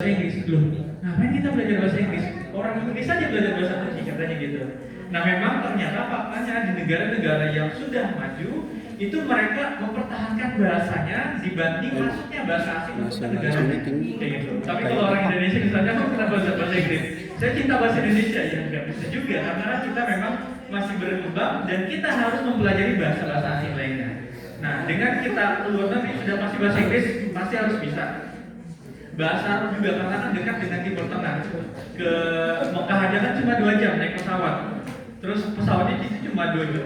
Inggris. Loh, ngapain kita belajar bahasa Inggris? Orang Inggris aja belajar bahasa Turki katanya gitu. Nah memang ternyata faktanya di negara-negara yang sudah maju itu mereka mempertahankan bahasanya dibanding masuknya bahasa asing untuk negara kayak gitu. Tapi kalau orang Indonesia misalnya, kenapa bahasa Inggris? Saya cinta bahasa Indonesia, ya nggak bisa juga karena kita memang masih berkembang dan kita harus mempelajari bahasa-bahasa asing lainnya. Nah dengan kita keluar negeri sudah pasti bahasa Inggris pasti harus bisa. Bahasa Arab juga karena kan dekat dengan Timur Tengah. Ke Mekah aja kan cuma 2 jam naik pesawat. Terus pesawatnya di situ cuma 2.500.000.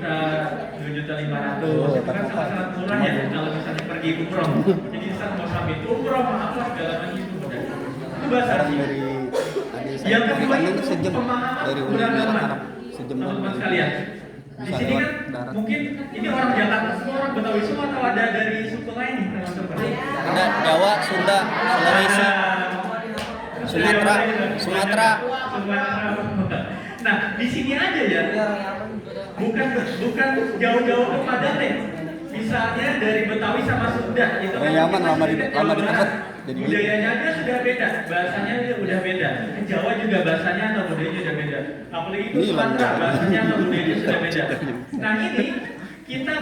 Itu kan sangat-sangat murah ya kalau misalnya pergi umroh. Jadi bisa mau sambil umroh apa segala macam itu mudah. Itu bahasa Arab. Yang kedua itu pemahaman beragama. Teman-teman sekalian. Di sini kan mungkin ini orang Jakarta semua, orang Betawi semua, atau ada dari suku lain nih teman-teman? Ada Jawa, Sunda, Sulawesi, Sumatera. Nah di sini aja ya, bukan jauh-jauh ke Padang deh. Misalnya dari Betawi sama Sunda, itu kan Yaman lama di tempat. Budayanya aja sudah beda, bahasanya udah beda. Jawa juga bahasanya atau budayanya udah beda. Apalagi itu Sumatera, bahasanya atau budayanya sudah beda. Nah ini kita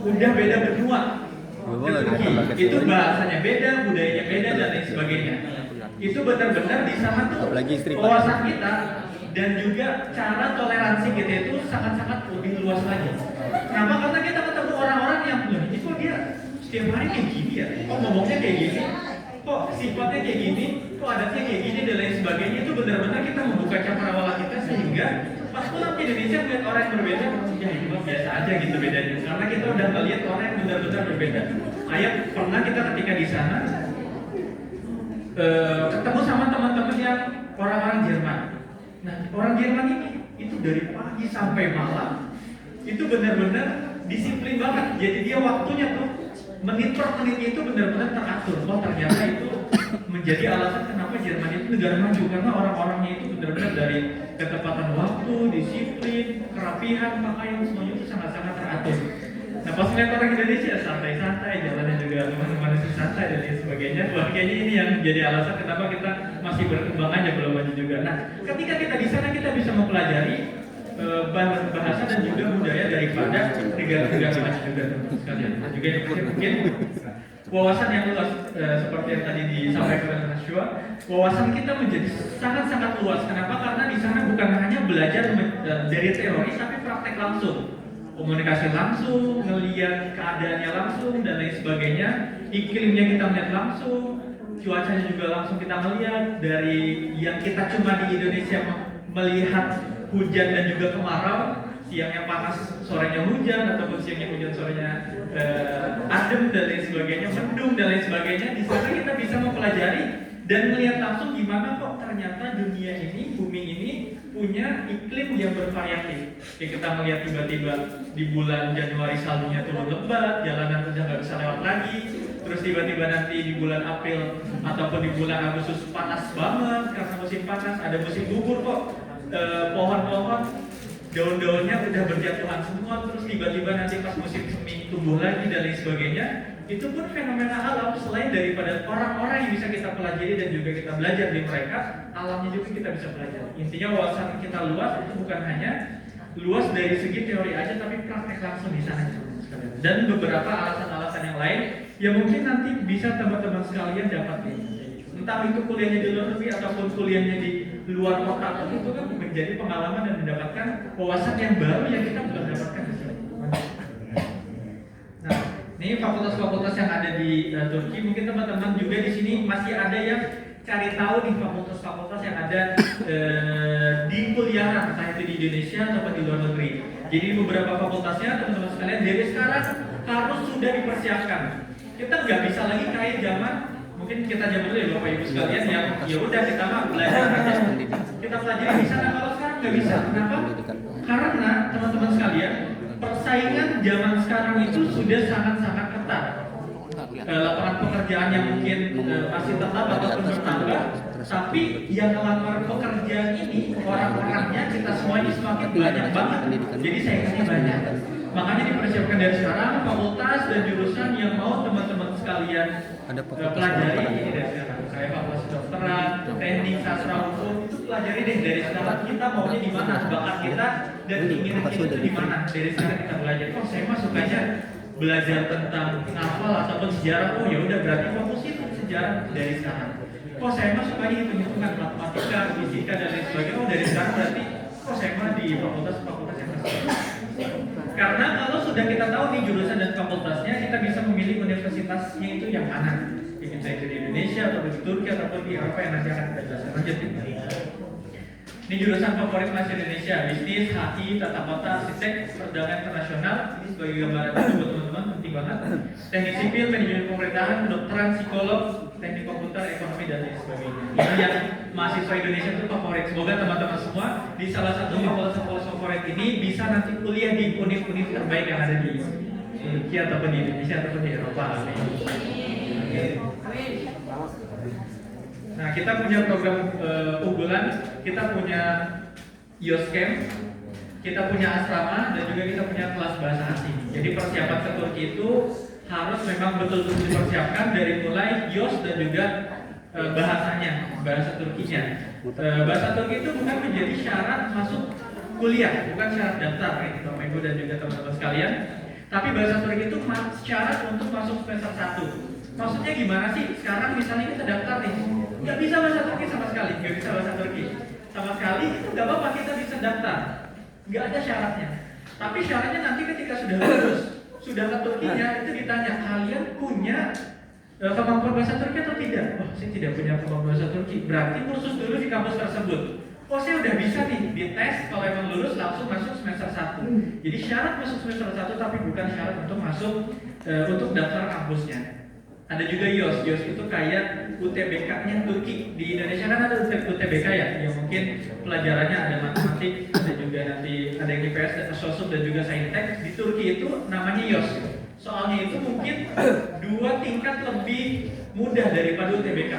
udah beda benua. Itu bahasanya beda, budayanya beda dan lain sebagainya. Itu benar-benar di sana tuh wawasan kita dan juga cara toleransi kita itu sangat-sangat lebih luas lagi. Kenapa? Karena kita ketemu orang-orang yang itu dia setiap hari kayak gini ya, kok ngomongnya kayak gini, kok sifatnya kayak gini, kok adatnya kayak gini dan lain sebagainya. Itu benar-benar kita membuka cakrawala kita sehingga pas pulang ke Indonesia melihat orang yang berbeda, ya itu biasa aja gitu bedanya. Karena kita udah melihat orang yang benar-benar berbeda. Pernah kita ketika di sana ketemu sama teman-teman yang orang-orang Jerman. Nah orang Jerman ini itu dari pagi sampai malam itu benar-benar disiplin banget. Jadi dia waktunya tuh menit per menit itu benar-benar teratur. Oh ternyata itu menjadi alasan kenapa Jerman itu negara maju, karena orang-orangnya itu benar-benar dari ketepatan waktu, disiplin, kerapihan, pakaian semuanya itu sangat-sangat teratur. Nah pas lihat orang Indonesia santai-santai, jalannya juga manusia santai dan lain sebagainya. Wah kayaknya ini yang jadi alasan kenapa kita masih berkembang aja belum maju juga. Nah ketika kita di sana kita bisa mempelajari bahasa dan juga budaya daripada negara-negara maju juga sekalian. Dan juga yang mungkin wawasan yang luas seperti yang tadi disampaikan oleh Nashua, wawasan kita menjadi sangat-sangat luas. Kenapa? Karena di sana bukan hanya belajar dari teori, tapi praktek langsung, komunikasi langsung, ngelihat keadaannya langsung dan lain sebagainya. Iklimnya kita melihat langsung, cuacanya juga langsung kita melihat. Dari yang kita cuma di Indonesia melihat hujan dan juga kemarau, siangnya panas, sorenya hujan, ataupun siangnya hujan, sorenya adem dan lain sebagainya, mendung dan lain sebagainya. Di sana kita bisa mempelajari dan melihat langsung gimana kok ternyata dunia ini, bumi ini punya iklim yang bervariatif. Kayak kita melihat tiba-tiba di bulan Januari saljunya turun lebat, jalanan udah nggak bisa lewat lagi. Terus tiba-tiba nanti di bulan April ataupun di bulan Agustus panas banget karena musim panas, ada musim gugur kok. Pohon-pohon daun-daunnya udah berjatuhan semua, terus tiba-tiba nanti pas musim semi tumbuh lagi dan lain sebagainya. Itu pun fenomena alam selain daripada orang-orang yang bisa kita pelajari dan juga kita belajar di mereka, alamnya juga kita bisa belajar. Intinya wawasan kita luas itu bukan hanya luas dari segi teori aja, tapi praktek langsung di sana. Dan beberapa alasan-alasan yang lain yang mungkin nanti bisa teman-teman sekalian dapat, entah itu kuliahnya di luar negeri ataupun kuliahnya di luar kota, itu kan menjadi pengalaman dan mendapatkan wawasan yang baru yang kita belum dapatkan di sini. Nah, ini fakultas-fakultas yang ada di Turki, mungkin teman-teman juga di sini masih ada yang cari tahu nih fakultas-fakultas yang ada di kuliahan, entah itu di Indonesia ataupun di luar negeri. Jadi beberapa fakultasnya teman-teman sekalian dari sekarang harus sudah dipersiapkan. Kita nggak bisa lagi kayak zaman mungkin kita zaman dulu ya Bapak Ibu sekalian yang ya udah kita mah belajar aja, kita pelajari di sana. Kalau sekarang nggak bisa. Kenapa? Karena teman-teman sekalian persaingan zaman sekarang itu sudah sangat-sangat ketat. Lapangan pekerjaan yang mungkin masih tetap ataupun bertambah, tapi yang melamar pekerjaan ini orang-orangnya kita semua ini semakin banyak banget. Jadi saingannya banyak. Makanya dipersiapkan dari sekarang fakultas dan jurusan yang mau teman-teman sekalian pelajari ini dari sekarang. Kayak fakultas sastra hukum itu pelajari deh dari sekarang kita maunya di mana, bakat kita dan keinginan kita itu di mana. Dari sekarang kita belajar. Oh saya mah sukanya belajar tentang novel ataupun sejarah. Oh ya udah berarti fokusin sejarah dari sekarang. Oh saya mah sukanya hitung-hitungan matematika, fisika dan lain sebagainya. Oh dari sekarang berarti oh saya mah di fakultas yang tersebut. Karena kalau sudah kita tahu nih jurusan dan fakultasnya, kita bisa memilih universitasnya itu yang mana. Bisa itu di Indonesia atau di Turki ataupun di Eropa yang nanti akan kita jelaskan lanjut. Ini jurusan favorit mahasiswa Indonesia, bisnis, HI, tata kota, arsitek, perdagangan internasional. Ini sebagai gambaran itu buat teman-teman penting banget. Teknik sipil, manajemen pemerintahan, kedokteran, psikolog, teknik komputer, ekonomi dan lain sebagainya. Ini yang mahasiswa Indonesia itu favorit. Semoga teman-teman semua di salah satu fakultas favorit ini bisa nanti kuliah di univ-univ terbaik yang ada di Turki ataupun di Indonesia ataupun di Eropa. Nah, kita punya program unggulan, kita punya Yoscamp, kita punya asrama, dan juga kita punya kelas bahasa asing. Jadi persiapan ke Turki itu harus memang betul-betul dipersiapkan dari mulai Yos dan juga bahasanya, bahasa Turkinya. Bahasa Turki itu bukan menjadi syarat masuk kuliah, bukan syarat daftar, Bapak Ibu dan juga teman-teman sekalian. Tapi bahasa Turki itu syarat untuk masuk semester 1. Maksudnya gimana sih? Sekarang misalnya kita daftar nih, nggak bisa bahasa Turki sama sekali, nggak bisa bahasa Turki sama sekali, itu nggak apa-apa, kita bisa daftar, nggak ada syaratnya. Tapi syaratnya nanti ketika sudah lulus, sudah ke Turkinya, itu ditanya kalian punya kemampuan bahasa Turki atau tidak? Oh, saya tidak punya kemampuan bahasa Turki. Berarti kursus dulu di kampus tersebut. Oh, saya udah bisa nih dites, kalau emang lulus langsung masuk semester 1. Jadi syarat masuk semester 1 tapi bukan syarat untuk masuk untuk daftar kampusnya. Ada juga Yos itu kayak UTBK-nya Turki. Di Indonesia kan ada UTBK ya, yang mungkin pelajarannya ada matematik, ada juga nanti ada yang IPS, ada sosum dan juga saintek. Di Turki itu namanya Yos. Soalnya itu mungkin 2 tingkat lebih mudah daripada UTBK.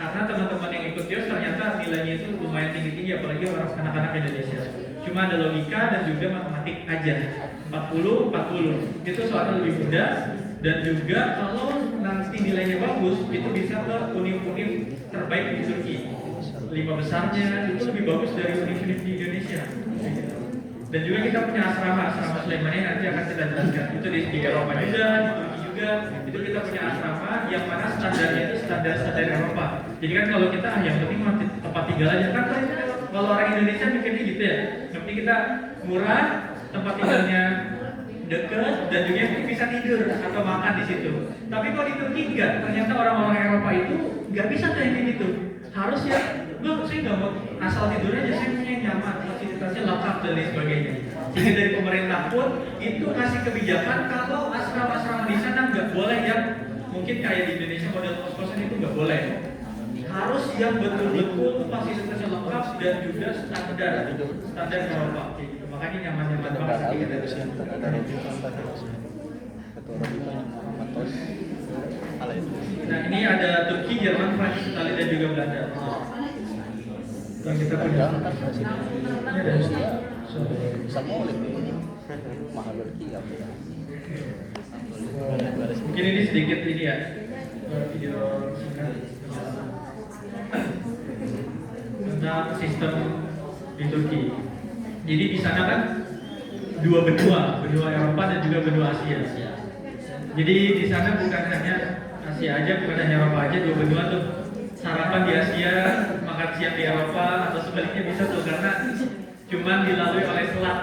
Karena teman-teman yang ikut Yos ternyata nilainya itu lumayan tinggi-tinggi, apalagi orang anak-anak Indonesia. Cuma ada logika dan juga matematik aja. 40 itu soalnya lebih mudah. Dan juga kalau nanti nilainya bagus, itu bisa ke univ-univ terbaik di Turki. 5 besarnya itu lebih bagus dari univ-univ di Indonesia. Dan juga kita punya asrama Sulaiman nanti akan kita jelaskan. Itu di Eropa juga, di Turki juga. Itu kita punya asrama yang mana standarnya itu standar Eropa. Jadi kan kalau kita yang penting tempat tinggal aja kan, kalau orang Indonesia mikirnya gitu ya. Yang penting kita murah, tempat tinggalnya dekat dan juga bisa tidur atau makan di situ. Tapi kalau di Turki enggak, ternyata orang-orang Eropa itu nggak bisa kayak gitu. Harus ya, saya nggak mau asal tidur aja, saya punya yang nyaman, fasilitasnya lengkap dan lain sebagainya. Jadi dari pemerintah pun itu kasih kebijakan kalau asrama-asrama di sana nggak boleh yang mungkin kayak di Indonesia model kos-kosan itu nggak boleh. Harus yang betul-betul fasilitasnya lengkap dan juga standar Eropa. Makanya nyaman-nyaman banget sih kita di sini. Nah ini ada Turki, Jerman, Prancis, Italia dan juga Belanda. Yang kita punya. Ini ada mungkin ini sedikit ini ya video singkat tentang sistem di Turki. Jadi di sana kan 2 benua Eropa dan juga benua Asia. Jadi di sana bukan hanya Asia aja, bukan hanya Eropa aja, 2 benua tuh. Sarapan di Asia, makan siang di Eropa, atau sebaliknya bisa tuh karena cuman dilalui oleh selat.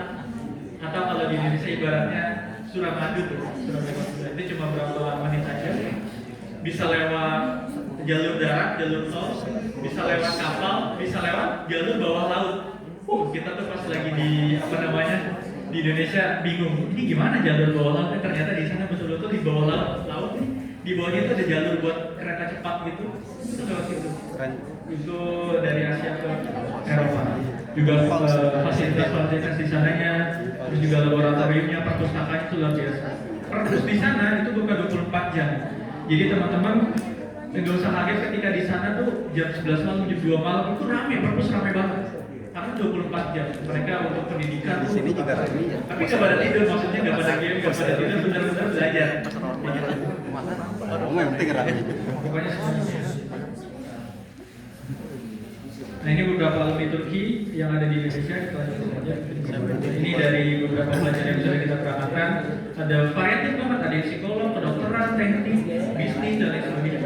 Atau kalau di Indonesia ibaratnya Suramadu tuh, itu cuma berapa menit aja. Bisa lewat jalur darat, jalur tol, bisa lewat kapal, bisa lewat jalur bawah laut. Kita tuh pas lagi di di Indonesia bingung, ini gimana jalur bawah laut? Ternyata di sana betul-betul di bawah laut nih, di bawahnya itu ada jalur buat kereta cepat gitu. Itu lewat situ. Itu dari Asia ke Eropa. Juga fasilitas di sananya, terus juga laboratoriumnya, perpustakaan itu luar biasa. Perpus di sana itu buka 24 jam. Jadi teman-teman nggak usah kaget ketika di sana tuh jam 11 malam, jam 2 malam itu rame, perpus rame banget. Karena 24 jam mereka untuk pendidikan. Di sini juga rame ya. Tapi nggak pada tidur, maksudnya nggak pada game, nggak pada tidur, benar-benar belajar. Yang penting rame. Pokoknya Nah ini beberapa alumni Turki yang ada di Indonesia, kita lanjut saja. Ini dari beberapa pelajaran yang sudah kita berangkatkan. Ada variatif banget, ada yang psikolog, kedokteran, teknik, bisnis dan lain sebagainya.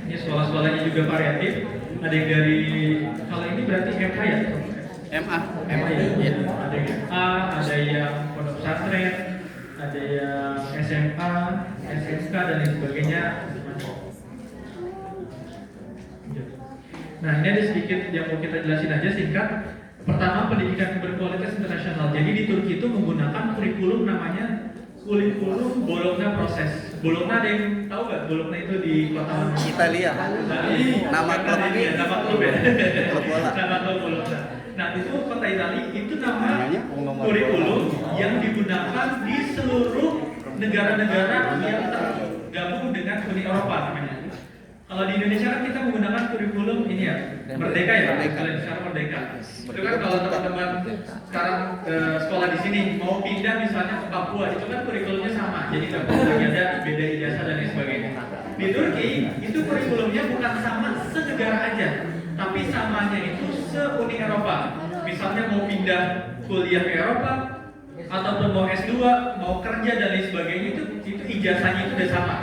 Ini sekolah-sekolahnya juga variatif. Ada yang dari, kalau ini berarti MA ya? MA. MA ya? Iya. Ada yang MA, ada yang pondok pesantren, ada yang SMA, SMK dan lain sebagainya. Nah ini ada sedikit yang mau kita jelasin aja singkat. Pertama, pendidikan berkualitas internasional. Jadi di Turki itu menggunakan kurikulum namanya kurikulum Bologna proses. Bologna ada yang tahu nggak? Bologna itu di kota mana? Italia. Nama klub ini ya, nama klub ya. Klub bola. Nama klub Bologna. Nah itu kota Italia itu nama Namanya kurikulum yang digunakan di seluruh negara-negara yang tergabung dengan Uni Eropa namanya. Kalau di Indonesia kan kita menggunakan kurikulum ini ya, Merdeka ya, sekarang Merdeka. Itu kan kalau teman-teman sekarang sekolah di sini mau pindah misalnya ke Papua, itu kan kurikulumnya sama, jadi nggak perlu lagi ada beda ijazah dan lain sebagainya. Di Turki itu kurikulumnya bukan sama senegara aja, tapi samanya itu se-Uni Eropa. Misalnya mau pindah kuliah ke Eropa, ataupun mau S2, mau kerja dan lain sebagainya itu ijazahnya itu udah sama.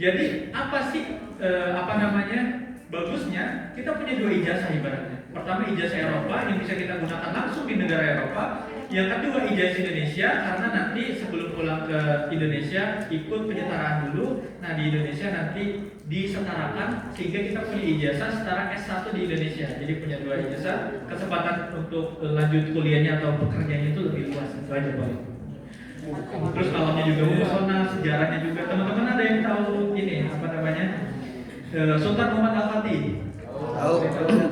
Jadi apa sih bagusnya kita punya dua ijazah ibaratnya. Pertama ijazah Eropa yang bisa kita gunakan langsung di negara Eropa. Yang kedua ijazah Indonesia karena nanti sebelum pulang ke Indonesia ikut penyetaraan dulu. Nah di Indonesia nanti disetarakan sehingga kita punya ijazah setara S1 di Indonesia. Jadi punya dua ijazah, kesempatan untuk lanjut kuliahnya atau bekerjanya itu lebih luas. Itu aja Pak. Terus alamnya juga mempesona, sejarahnya juga. Teman-teman ada yang tahu ini apa namanya? Sultan Muhammad Al-Fatih. Tahu,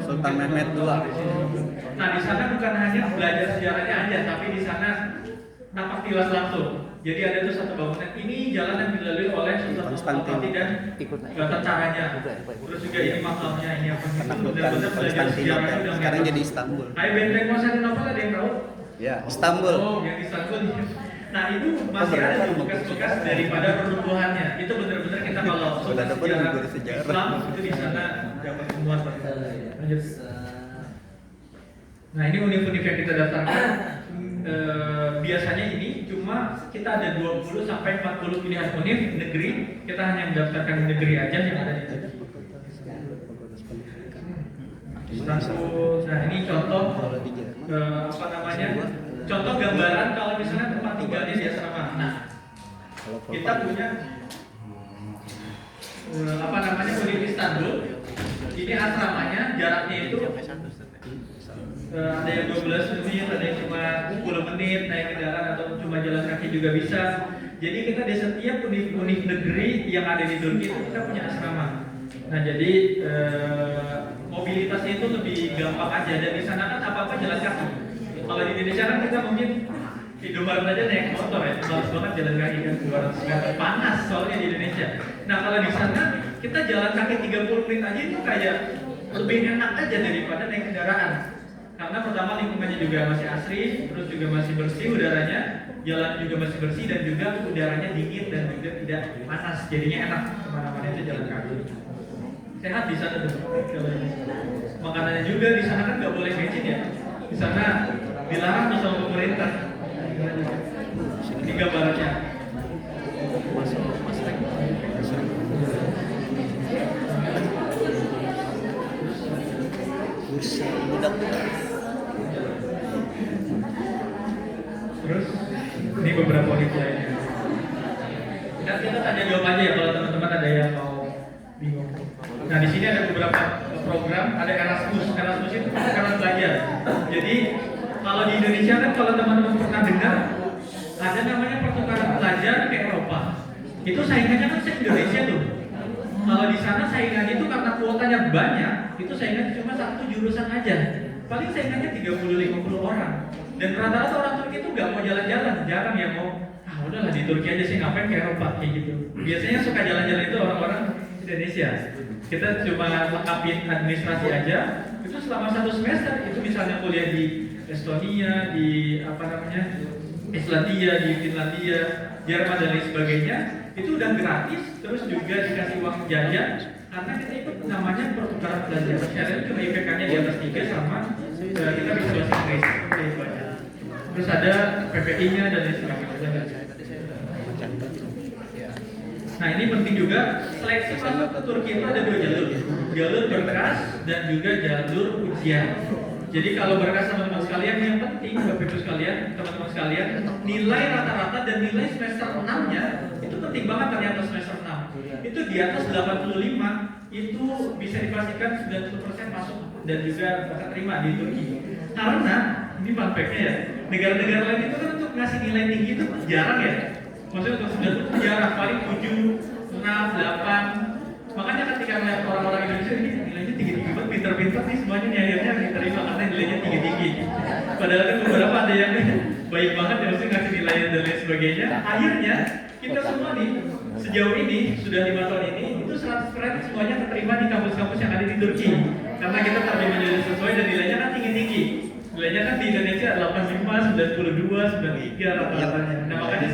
Sultan Mehmed II. Nah di sana bukan hanya belajar sejarahnya aja, tapi di sana napak tilas langsung. Jadi ada tuh satu bangunan. Ini jalan yang dilalui oleh Sultan Muhammad Al-Fatih dan tentaranya. Terus juga ini makamnya, ini apa? Benar-benar belajar sejarahnya udah. Sekarang jadi Istanbul. Kayak benteng Konstantinopel ada yang tahu? Ya, Istanbul. Oh, yang Istanbul. Nah itu masih ada tuh bekas-bekas daripada pertumbuhannya. Itu benar-benar kita kalau Sudah dapat sejarah sejarah. Islam itu di sana dapat semua. Lanjut. Nah ini univ-univ yang kita daftarkan. Biasanya ini cuma kita ada 20 sampai 40 pilihan univ negeri. Kita hanya mendaftarkan negeri aja yang ada di Turki. Istanbul. Nah ini contoh apa namanya? Contoh gambaran kalau misalnya tempat tinggalnya di asrama. Nah, kita punya apa namanya Univ Istanbul. Ini asramanya jaraknya itu ada yang 12 menit, ada yang cuma 10 menit naik kendaraan atau cuma jalan kaki juga bisa. Jadi kita di setiap univ negeri yang ada di Turki itu kita punya asrama. Nah jadi mobilitasnya itu lebih gampang aja dan di sana kan apa-apa jalan kaki. Kalau di Indonesia kan kita mungkin Indomaret aja naik motor ya, males banget jalan kaki kan 200 meter, panas soalnya di Indonesia. Nah kalau di sana kita jalan kaki 30 menit aja itu kayak lebih enak aja daripada naik kendaraan. Karena pertama lingkungannya juga masih asri, terus juga masih bersih udaranya, jalan juga masih bersih dan juga udaranya dingin dan juga tidak panas. Jadinya enak kemana-mana itu jalan kaki. Sehat di sana tuh. Makanannya juga di sana kan nggak boleh becin ya. Di sana dilarang sama pemerintah. Ini gambarnya. Terus ini beberapa univ lainnya. Kita tanya jawab aja ya kalau teman-teman ada yang mau bingung. Nah di sini ada beberapa program, ada Erasmus. Erasmus itu karena belajar. Jadi kalau di Indonesia kan kalau teman-teman pernah dengar ada namanya pertukaran pelajar ke Eropa. Itu saingannya kan se-Indonesia tuh. Kalau di sana saingannya itu karena kuotanya banyak, itu saingannya cuma satu jurusan aja. Paling saingannya 30-50 orang. Dan rata-rata orang Turki itu nggak mau jalan-jalan, jarang yang mau. Udahlah di Turki aja sih, ngapain ke Eropa kayak gitu. Biasanya suka jalan-jalan itu orang-orang Indonesia. Kita cuma lengkapin administrasi aja. Itu selama 1 semester itu misalnya kuliah di Estonia, di apa namanya Islandia, di Finlandia, Jerman dan lain sebagainya, itu udah gratis. Terus juga dikasih uang jajan karena kita ikut namanya pertukaran belajar. Syaratnya cuma IPK-nya di atas 3 sama kita bisa bahasa Inggris. Itu aja. Terus ada PPI-nya dan lain sebagainya. Nah ini penting juga, seleksi masuk ke Turki itu ada 2 jalur. Jalur berkas dan juga jalur ujian. Jadi kalau berkas teman-teman sekalian, yang penting Bapak Ibu sekalian, teman-teman sekalian, nilai rata-rata dan nilai semester 6-nya itu penting banget ternyata semester 6. Itu di atas 85 itu bisa dipastikan 90% masuk dan juga terima di Turki. Karena ini fun fact-nya ya, negara-negara lain itu kan untuk ngasih nilai tinggi itu jarang ya. Maksudnya untuk 90 jarang, paling 7, 6, 8. Makanya ketika melihat orang-orang Indonesia ini nilainya tinggi-tinggi banget, pinter-pinter nih semuanya nih akhirnya diterima karena nilainya tinggi-tinggi. Padahal kan beberapa ada yang baik banget ya, maksudnya ngasih nilai dan lain sebagainya. Akhirnya kita semua nih sejauh ini sudah 5 tahun ini itu 100% semuanya keterima di kampus-kampus yang ada di Turki. Karena kita terjemah jadi sesuai dan nilainya kan tinggi-tinggi. Nilainya kan di Indonesia 85, 92, 93 rata-ratanya. Nah makanya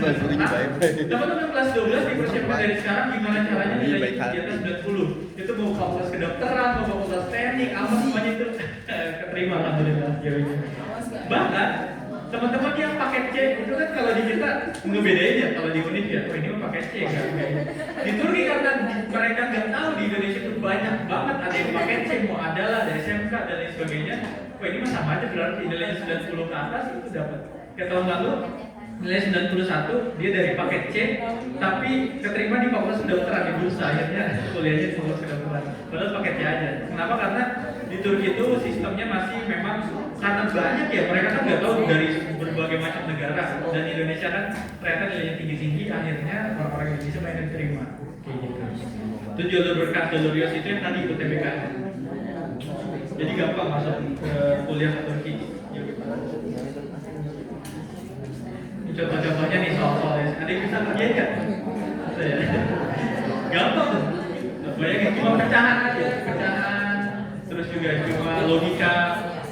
teman-teman kelas 12 dipersiapkan dari sekarang gimana caranya nilainya di atas 90. Itu mau fakultas kedokteran, mau fakultas teknik, apa semuanya itu keterima alhamdulillah. Bahkan teman-teman yang paket C itu kan kalau di kita ngebedain ya, kalau di Unif ya, oh ini mah paket C kan. Di Turki karena mereka nggak tahu di Indonesia itu banyak banget ada yang paket C, mau adalah ada SMK dan lain sebagainya. Wah ini mah sama aja berarti nilainya 90 ke atas itu dapat. Kayak tahun lalu nilai 91 dia dari paket C tapi keterima di fakultas kedokteran di bursa, akhirnya kuliahnya di fakultas kedokteran. Padahal paket C aja. Kenapa? Karena di Turki itu sistemnya masih memang karena banyak ya, mereka kan nggak tahu dari berbagai macam negara dan Indonesia kan ternyata nilainya tinggi-tinggi, akhirnya orang-orang Indonesia banyak yang terima kayak gitu. Itu jalur berkas, jalur rios itu yang tadi ikut TBK. Jadi gampang masuk ke kuliah ke Turki. Ini contoh-contohnya nih soal-soalnya. Ada yang bisa kerjain nggak? Gampang tuh. Bayangin cuma pecahan aja, pecahan. Terus juga cuma logika,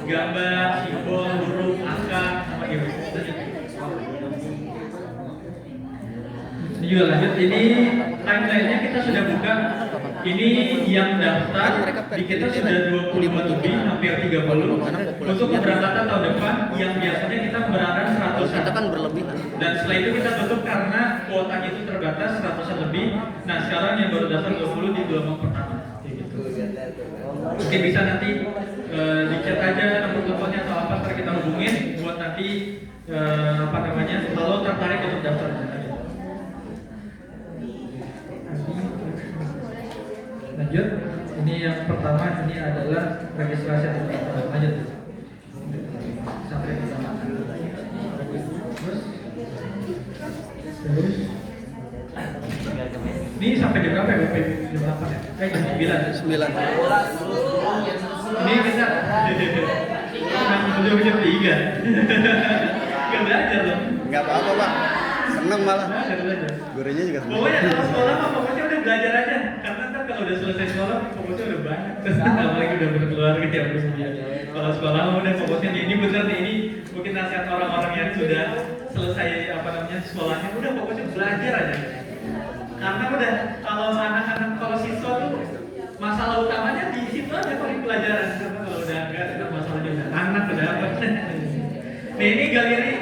gambar, simbol, huruf, angka, sama gitu. Ini juga lanjut. Ini timeline-nya kita sudah buka. Ini yang daftar di kita sudah 25 lebih, hampir 30. Untuk keberangkatan tahun depan yang biasanya kita berangkat 100-an. Kita kan berlebihan. Dan setelah itu kita tutup karena kuotanya itu terbatas 100-an lebih. Nah sekarang yang baru daftar 20 di gelombang pertama. Gitu. Mungkin bisa nanti di chat aja nomor teleponnya atau apa, ntar kita hubungin buat nanti apa namanya kalau tertarik untuk daftar. Lanjut, ini yang pertama ini adalah registrasi lanjut sampai pertama. Terus ini sampai jam berapa ya? Jam 8 ya? Jam 9. Ini kita udah jam 3. Gak belajar loh. Nggak apa-apa Pak, seneng malah. Gurunya juga seneng. Pokoknya kalau sekolah mah pokoknya udah belajar aja. Karena ntar kalau udah selesai sekolah fokusnya udah banyak. Terus apalagi udah berkeluarga ya harusnya. Kalau sekolah mah udah fokusnya ini bener nih, ini mungkin nasihat orang-orang yang sudah selesai apa namanya sekolahnya, udah fokusnya belajar aja. Karena udah kalau anak-anak kalau siswa tuh masalah utamanya di situ aja paling pelajaran. Karena kalau udah enggak itu masalahnya udah anak udah apa. Nah ini galeri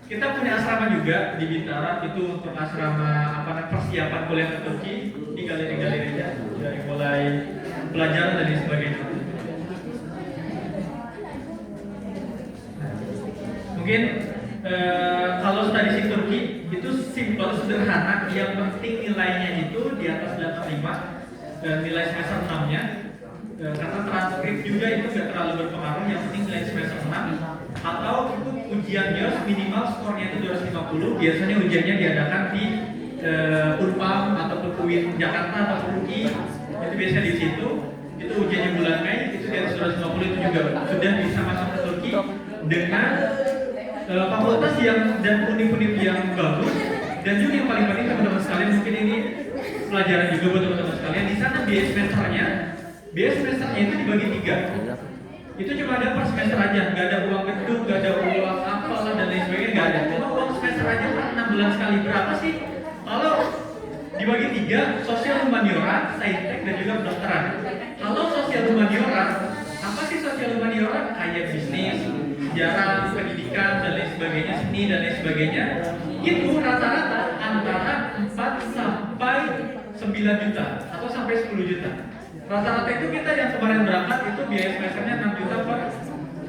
kita punya asrama juga di Bintara, itu untuk asrama apa namanya persiapan kuliah ke Turki. Ini galeri-galerinya dari mulai pelajaran dan sebagainya. Mungkin kalau study di Turki itu simpel, sederhana, yang penting nilainya itu di atas 85 nilai semester 6-nya. Karena transkrip juga itu nggak terlalu berpengaruh, yang penting nilai semester 6 atau ujian JOS minimal skornya itu 250. Biasanya ujiannya diadakan di Unpam ataupun UIN Jakarta atau UI, itu biasanya di situ. Itu ujiannya bulan Mei, itu di atas 250 itu juga sudah bisa masuk ke Turki dengan fakultas yang dan univ-univ yang bagus. Dan juga yang paling penting teman-teman sekalian, mungkin ini pelajaran juga buat teman-teman sekalian, di sana biaya semesternya itu dibagi 3. Itu cuma ada per semester aja, nggak ada uang gedung, nggak ada uang apalah dan lain sebagainya, nggak ada. Cuma uang semester aja per 6 bulan sekali. Berapa sih? Kalau dibagi tiga, sosial humaniora, saintek, dan juga kedokteran. Kalau sosial humaniora, apa sih sosial humaniora? Kayak bisnis, sejarah, pendidikan, dan lain sebagainya, seni dan lain sebagainya. Itu rata-rata antara 4 sampai 9 juta atau sampai 10 juta. Rata-rata itu kita yang kemarin berangkat itu biaya semesternya 6 juta per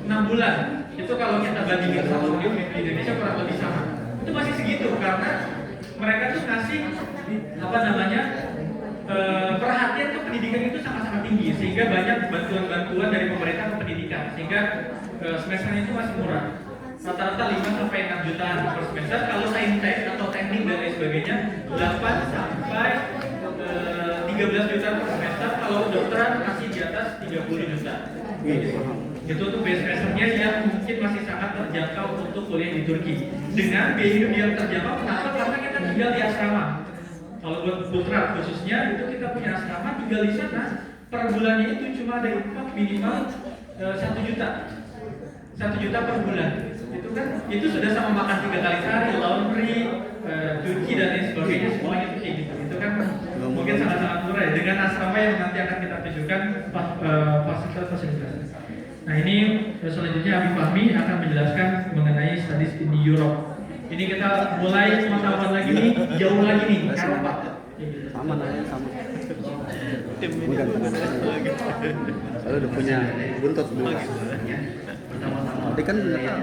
6 bulan. Itu kalau kita bandingin sama di Indonesia kurang lebih sama. Itu masih segitu karena mereka tuh ngasih apa namanya perhatian ke pendidikan itu sangat-sangat tinggi sehingga banyak bantuan-bantuan dari pemerintah ke pendidikan sehingga semesternya itu masih murah. Rata-rata 5 sampai 6 jutaan per semester. Kalau saintek atau teknik dan lain sebagainya 8 sampai 13 juta per semester. Kalau kedokteran masih di atas 30 juta. Itu tuh base semesternya yang mungkin masih sangat terjangkau untuk kuliah di Turki. Dengan biaya hidup yang terjangkau, kenapa? Karena kita tinggal di asrama. Kalau buat putra khususnya itu kita punya asrama tinggal di sana. Per bulannya itu cuma ada infak minimal 1 juta. 1 juta per bulan. Itu kan itu sudah sama makan 3 kali sehari, laundry, cuci dan lain sebagainya semuanya itu kayak gitu. Itu kan mungkin sangat-sangat murah ya dengan asrama yang nanti akan kita tunjukkan fasilitas-fasilitasnya. Nah ini selanjutnya Habib Fahmi akan menjelaskan mengenai studies in Europe. Ini kita mulai pengetahuan lagi nih, jauh lagi nih, Eropa. Sama nanya sama. Bukan tangan lagi. Kalau udah punya buntut dulu. Tadi kan punya tahu.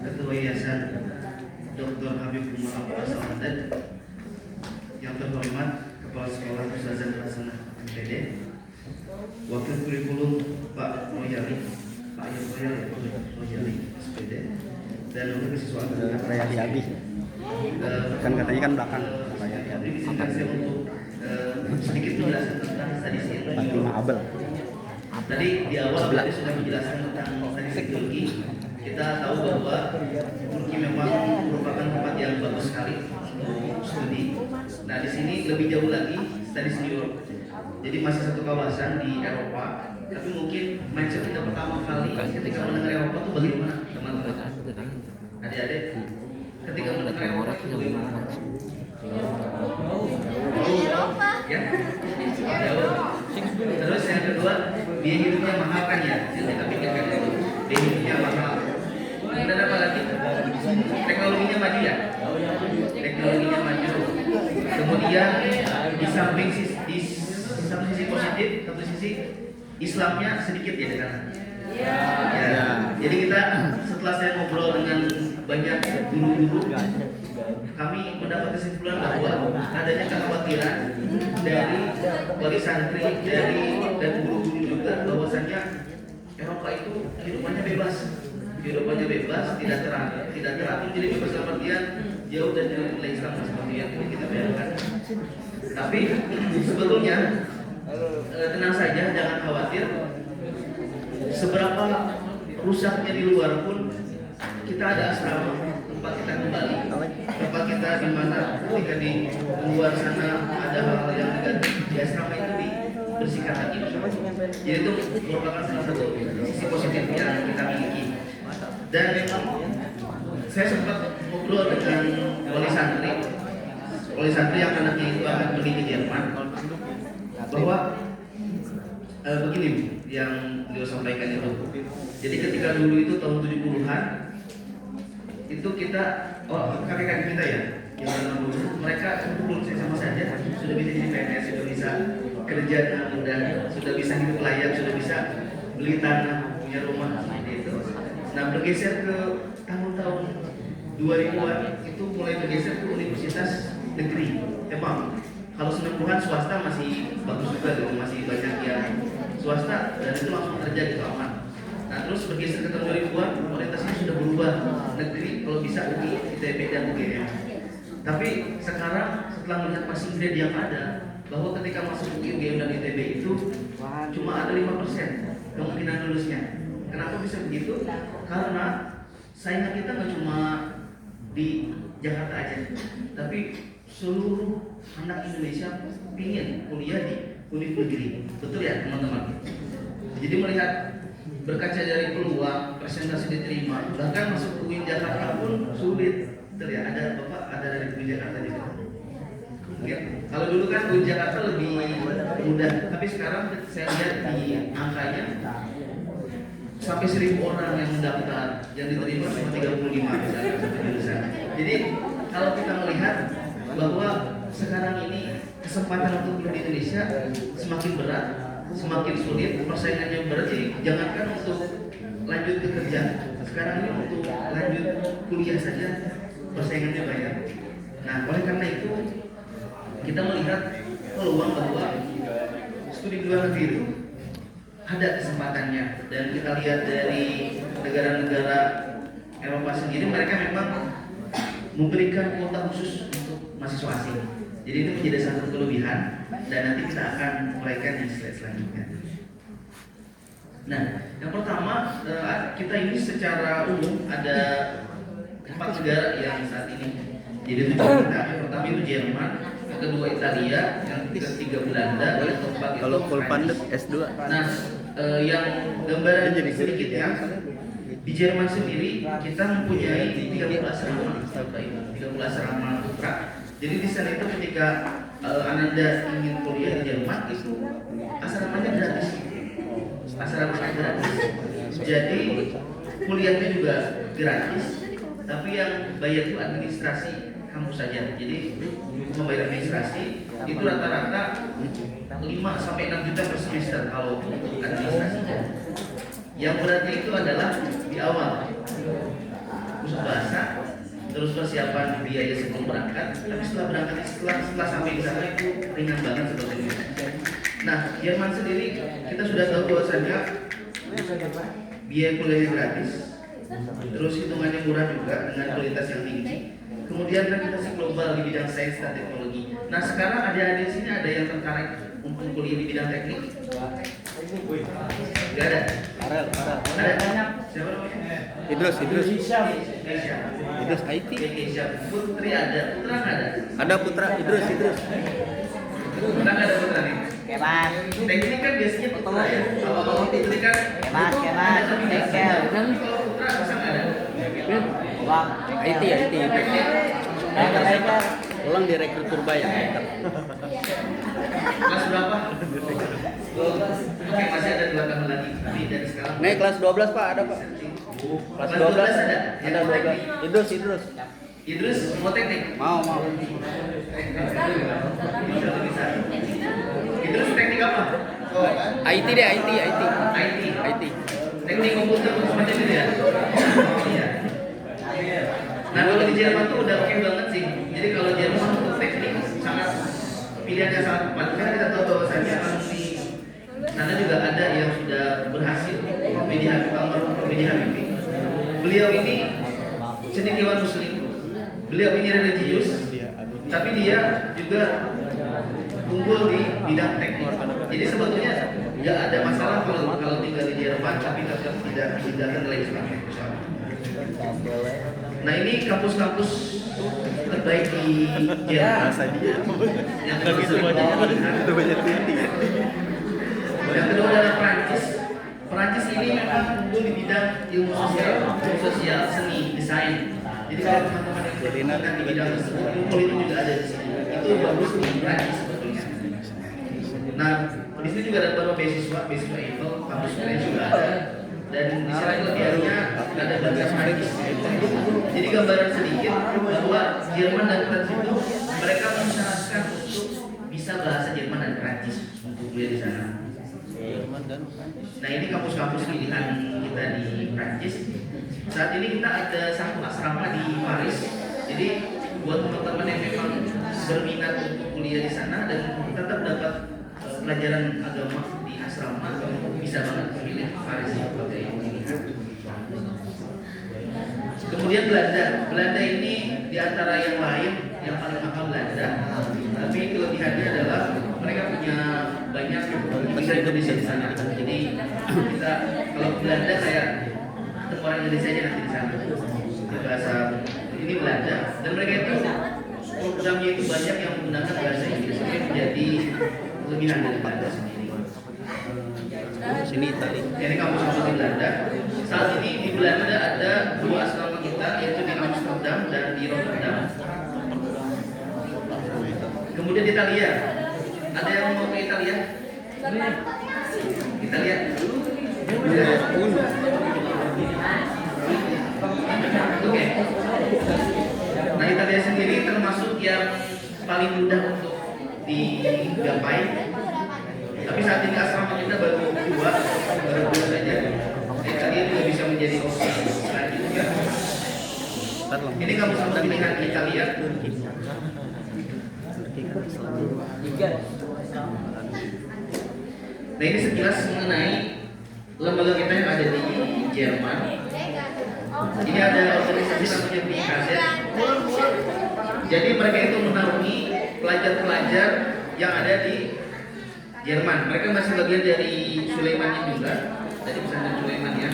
Ketua Yayasan Dr. Habib Umar Abbas Al-Haddad, yang terhormat Kepala Sekolah Ustazah Hasanah MPD, Wakil Kurikulum Pak Royali, Pak Royali SPD, dan untuk kesiswaan Raya Diabi. Kan katanya kan belakang Raya Diabi. Izinkan saya untuk sedikit menjelaskan tentang studi Fatima Abel. Tadi di awal tadi sudah menjelaskan tentang studi psikologi. Kita tahu bahwa Turki memang merupakan tempat yang bagus sekali untuk studi. Nah di sini lebih jauh lagi studi di Europe. Jadi masih satu kawasan di Eropa. Tapi mungkin mindset kita pertama kali ketika mendengar Eropa itu bagaimana teman-teman? Adik-adik, ketika mendengar Eropa itu bagaimana? Ya? Jauh. Terus yang kedua, biaya hidupnya mahal kan ya? Kita pikirkan dulu. Biaya hidupnya mahal. Kemudian apa lagi? Teknologinya maju ya? Teknologinya maju. Kemudian di samping di satu sisi positif, satu sisi Islamnya sedikit ya di sana. Ya. Jadi kita setelah saya ngobrol dengan banyak guru-guru, kami mendapat kesimpulan bahwa adanya kekhawatiran dari wali santri, dan guru-guru juga bahwasannya Eropa itu kehidupannya bebas, tidak teratur, jadi bebas dalam artian jauh dari nilai Islam seperti yang ini kita bayangkan. Tapi sebetulnya tenang saja, jangan khawatir. Seberapa rusaknya di luar pun kita ada asrama tempat kita kembali, tempat kita di mana ketika di luar sana ada hal yang diganti, di asrama itu dibersihkan lagi. Jadi itu merupakan salah satu sisi positif yang kita miliki. Dan saya sempat ngobrol dengan wali santri yang anaknya itu akan pergi ke Jerman, bahwa begini yang beliau sampaikan itu. Jadi ketika dulu itu tahun 70-an itu kita, kakek-kakek kita ya, yang dulu mereka kumpul sama saja sudah bisa jadi PNS, sudah bisa kerja dengan mudah, sudah bisa hidup layak, sudah bisa beli tanah, punya rumah seperti itu. Nah bergeser ke tahun-tahun 2000-an itu mulai bergeser ke universitas negeri. Emang kalau 90-an swasta masih bagus juga gitu, masih banyak yang swasta dan itu langsung kerja gitu aman. Nah terus bergeser ke tahun 2000-an orientasinya sudah berubah, negeri kalau bisa di ITB dan UGM. Tapi sekarang setelah melihat passing grade yang ada, bahwa ketika masuk UGM dan ITB itu cuma ada 5% kemungkinan lulusnya. Kenapa bisa begitu? Karena saingan kita nggak cuma di Jakarta aja, tapi seluruh anak Indonesia ingin kuliah di univ negeri. Betul ya teman-teman? Jadi melihat berkaca dari peluang presentasi diterima, bahkan masuk UIN Jakarta pun sulit. Betul ya, ada Bapak, ada dari UIN Jakarta juga. Oke. Kalau dulu kan UIN Jakarta lebih mudah, tapi sekarang saya lihat di angkanya sampai 1.000 orang yang mendaftar, yang diterima cuma 35 misalnya satu jurusan. Jadi kalau kita melihat bahwa sekarang ini kesempatan untuk kuliah di Indonesia semakin berat, semakin sulit, persaingannya berat. Jadi jangankan untuk lanjut ke kerja, sekarang ini untuk lanjut kuliah saja persaingannya banyak. Nah, oleh karena itu kita melihat peluang bahwa studi di luar negeri itu ada kesempatannya, dan kita lihat dari negara-negara Eropa sendiri, mereka memang memberikan kuota khusus untuk mahasiswa asing. Jadi itu menjadi satu kelebihan, dan nanti kita akan uraikan di slide selanjutnya. Nah, yang pertama kita ini secara umum ada 4 negara yang saat ini jadi tujuan kita. Yang pertama itu Jerman, yang kedua Italia, yang ketiga Belanda, yang keempat itu Kalau full funded Prancis. S2. Nah, yang gambaran sedikit ya, di Jerman sendiri kita mempunyai 13 asrama, 13 asrama putra. Jadi di sana itu ketika Ananda ingin kuliah di Jerman itu asramanya gratis, asramanya gratis. Jadi kuliahnya juga gratis, tapi yang bayar itu administrasi kampus saja. Jadi membayar administrasi itu rata-rata 5 sampai 6 juta per semester kalau administrasinya. Yang beratnya itu adalah di awal kursus bahasa, terus persiapan biaya sebelum berangkat. Tapi setelah berangkat, setelah sampai di sana itu ringan banget sebetulnya. Nah, Jerman sendiri kita sudah tahu bahwasannya biaya kuliahnya gratis, terus hitungannya murah juga dengan kualitas yang tinggi. Kemudian kan kita global di bidang sains dan teknologi. Nah, sekarang adik-adik sini ada yang tertarik untuk kuliah di bidang teknik? Gak ada? Ada? Siapa namanya? Idrus. Keisha. Idrus IT. Keisha. Putri ada? Putra nggak ada? Ada Putra, Idrus. Putra nggak ada putra nih? Bebas, Teknik kan biasanya putra ya? Kalau putri kan? bebas, bengkel. Kalau putra bisa nggak ada? Uang. IT. Bengkel. Ulang direkrut Purbaya. Kelas berapa? Oke, masih ada 2 tahun lagi. Tapi dari sekarang. Nih kelas 12 Pak, ada Pak. Kelas 12 ada? Ada 12. Idrus. Idrus mau teknik? Mau. Bisa. Idrus teknik apa? Oh, IT deh, IT. IT. Teknik komputer semacam itu ya? Oh iya. Nah, kalau di Jerman tuh udah oke banget sih. Jadi kalau Jerman untuk teknik sangat pilihan yang sangat tepat. Karena kita tahu bahwasannya di sana juga ada yang sudah berhasil. PJ Habibie. Beliau ini cendekiawan Muslim. Beliau ini religius, tapi dia juga unggul di bidang teknik. Jadi sebetulnya nggak ada masalah kalau tinggal di Jerman, tapi tetap tidak dihindarkan oleh Islam. Nah, ini kampus-kampus terbaik di Jerman. Yang kedua adalah Prancis. Prancis ini memang unggul di bidang ilmu sosial, seni, desain. Jadi kalau teman-teman yang berminat di bidang tersebut, unggul itu juga ada di sini. Itu bagus di Prancis sebetulnya. Nah, di sini juga ada beberapa beasiswa Eiffel, kampus kalian juga ada. Dan di sana kelebihannya ada bahasa Prancis. Jadi gambaran sedikit bahwa Jerman dan Prancis itu mereka mensyaratkan untuk bisa bahasa Jerman dan Prancis untuk kuliah di sana. Nah, ini kampus-kampus pilihan kita di Prancis. Saat ini kita ada satu asrama di Paris. Jadi buat teman-teman yang memang berminat untuk kuliah di sana dan tetap dapat pelajaran agama di asrama, bisa banget memilih Paris sebagai pilihan. Kemudian Belanda ini di antara yang lain yang paling mahal Belanda. Tapi kelebihannya adalah mereka punya banyak imigran Indonesia di sana. Jadi kita kalau Belanda kayak ketemu orang Indonesia aja nanti di sana. Di bahasa ini Belanda, dan mereka itu programnya itu banyak yang menggunakan bahasa Inggris. Ini menjadi kelebihan dari Belanda sendiri. Sini Itali. Ini kampus di Belanda. Saat ini di Belanda ada 2 asrama kita, yaitu di Amsterdam Amsterdam dan di Rotterdam. Kemudian Italia. Ada yang mau ke Italia? Italia. Oke. Nah, Italia sendiri termasuk yang paling mudah untuk digapai. Tapi saat ini asrama kita baru dua saja. Italia juga bisa menjadi opsi selanjutnya. Ini kamu sama pilihan Italia. Nah, ini sekilas mengenai lembaga kita yang ada di Jerman. Ini ada organisasi namanya BKZ. Jadi mereka itu menaungi pelajar-pelajar yang ada di Jerman. Mereka masih bagian dari Sulaiman juga, dari pesantren Sulaiman ya.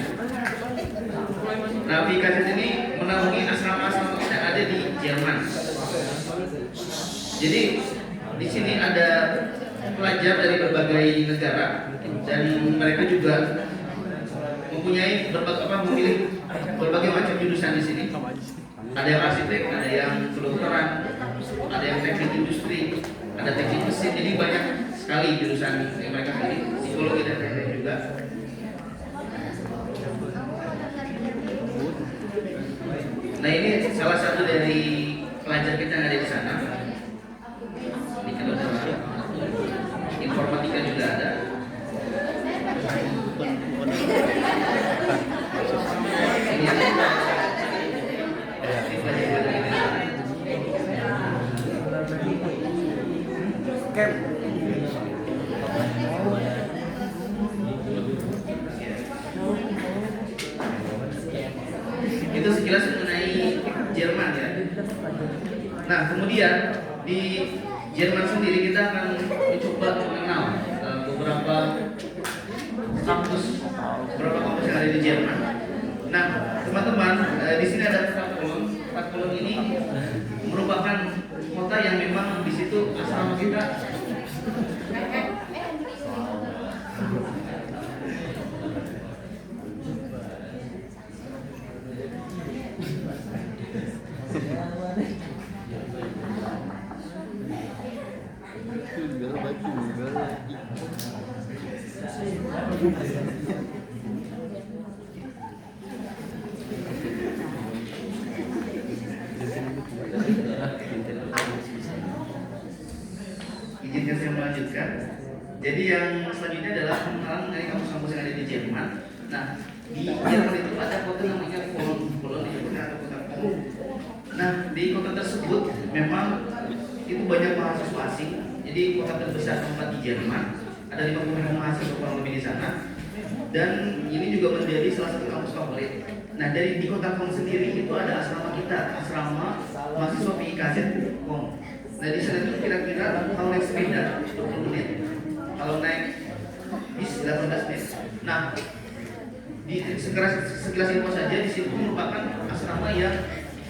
Nah, BKZ ini menaungi asrama-asrama kita yang ada di Jerman. Jadi di sini ada pelajar dari berbagai negara dan mereka juga mempunyai memilih berbagai macam jurusan di sini. Ada yang arsitek, ada yang kedokteran, ada yang teknik industri, ada teknik mesin. Jadi banyak sekali jurusan yang mereka pilih. Psikologi dan teknik juga. Nah, ini salah satu dari pelajar kita yang ada di sana. Ini kan ada informatika juga ada. Ini ada. Itu sekilas mengenai Jerman ya. Nah, kemudian di Jerman sendiri kita akan mencoba mengenal beberapa kampus yang ada di Jerman. Nah, teman-teman, di sini ada Frankfurt. Frankfurt ini merupakan kota yang memang di situ asrama kita. Izinkan saya melanjutkan. Jadi yang selanjutnya adalah pengenalan mengenai kampus-kampus yang ada di Jerman. Nah, di Jerman itu ada kota namanya Cologne atau kota Cologne. Nah, di kota tersebut memang itu banyak mahasiswa asing. Jadi kota terbesar tempat di Jerman, ada 50.000 mahasiswa kurang lebih di sana. Dan ini juga menjadi salah satu kampus favorit. Nah, di kota Cologne sendiri itu ada asrama kita, asrama mahasiswa PIKZ Cologne. Nah, di sana itu kira-kira kalau naik sepeda 20 menit, kalau naik bis 18 menit. Nah, sekilas info saja di situ merupakan asrama yang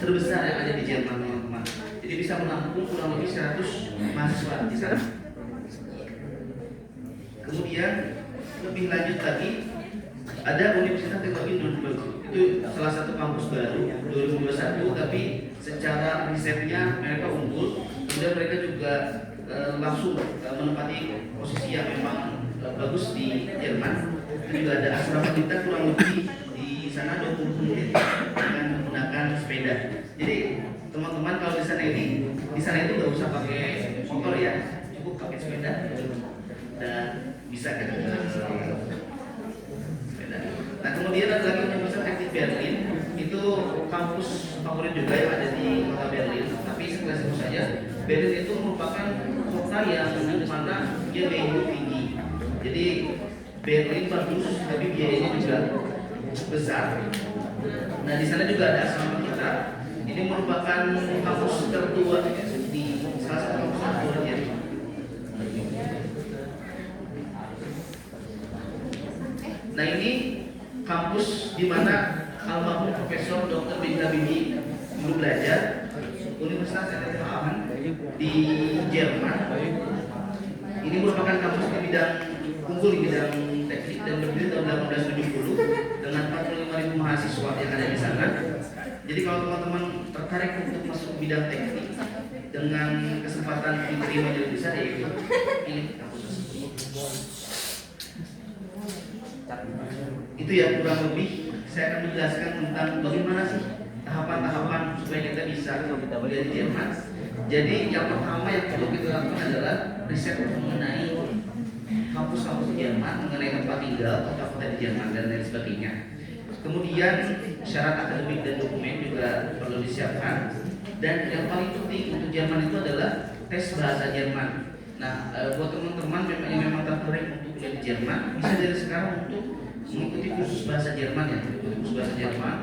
terbesar yang ada di Jerman, teman-teman. Jadi bisa menampung kurang lebih 100 mahasiswa di sana. Kemudian lebih lanjut lagi ada Universitas Teknologi Nuremberg. Itu salah satu kampus baru 2021, tapi secara risetnya mereka unggul. Kemudian mereka juga langsung menempati posisi yang memang bagus di Jerman. Itu juga ada asrama kita kurang lebih di sana 20 menit dengan menggunakan sepeda. Jadi teman-teman kalau di sana itu nggak usah pakai motor ya, cukup pakai sepeda dan bisa kan sepeda. Nah, kemudian ada lagi Universitas Teknik Berlin, itu kampus favorit juga yang ada di kota Berlin. Tapi sekilas itu saja, Berlin itu merupakan kota yang mana dia gaya hidup tinggi. Jadi Berlin bagus, tapi biayanya juga besar. Nah, di sana juga ada asrama kita. Ini merupakan kampus tertua di salah satu kampus favoritnya. Nah, ini kampus di mana almarhum Profesor Dr. Bin Habibie dulu belajar, Universitas Erlangen di Jerman. Ini merupakan kampus di bidang unggul di bidang teknik dan berdiri tahun 1870 dengan 45.000 mahasiswa yang ada di sana. Jadi kalau teman-teman tertarik untuk masuk bidang teknik dengan kesempatan diterima jadi besar, yaitu pilih kampus tersebut. Itu ya kurang lebih saya akan menjelaskan tentang bagaimana sih tahapan-tahapan supaya kita bisa kuliah di Jerman. Jadi yang pertama yang perlu kita lakukan adalah riset mengenai kampus-kampus di Jerman, mengenai tempat tinggal, kota-kota di Jerman dan lain sebagainya. Kemudian syarat akademik dan dokumen juga perlu disiapkan. Dan yang paling penting untuk Jerman itu adalah tes bahasa Jerman. Nah, buat teman-teman yang memang tertarik untuk kuliah di Jerman, bisa dari sekarang untuk mengikuti kursus bahasa Jerman ya, kursus bahasa Jerman.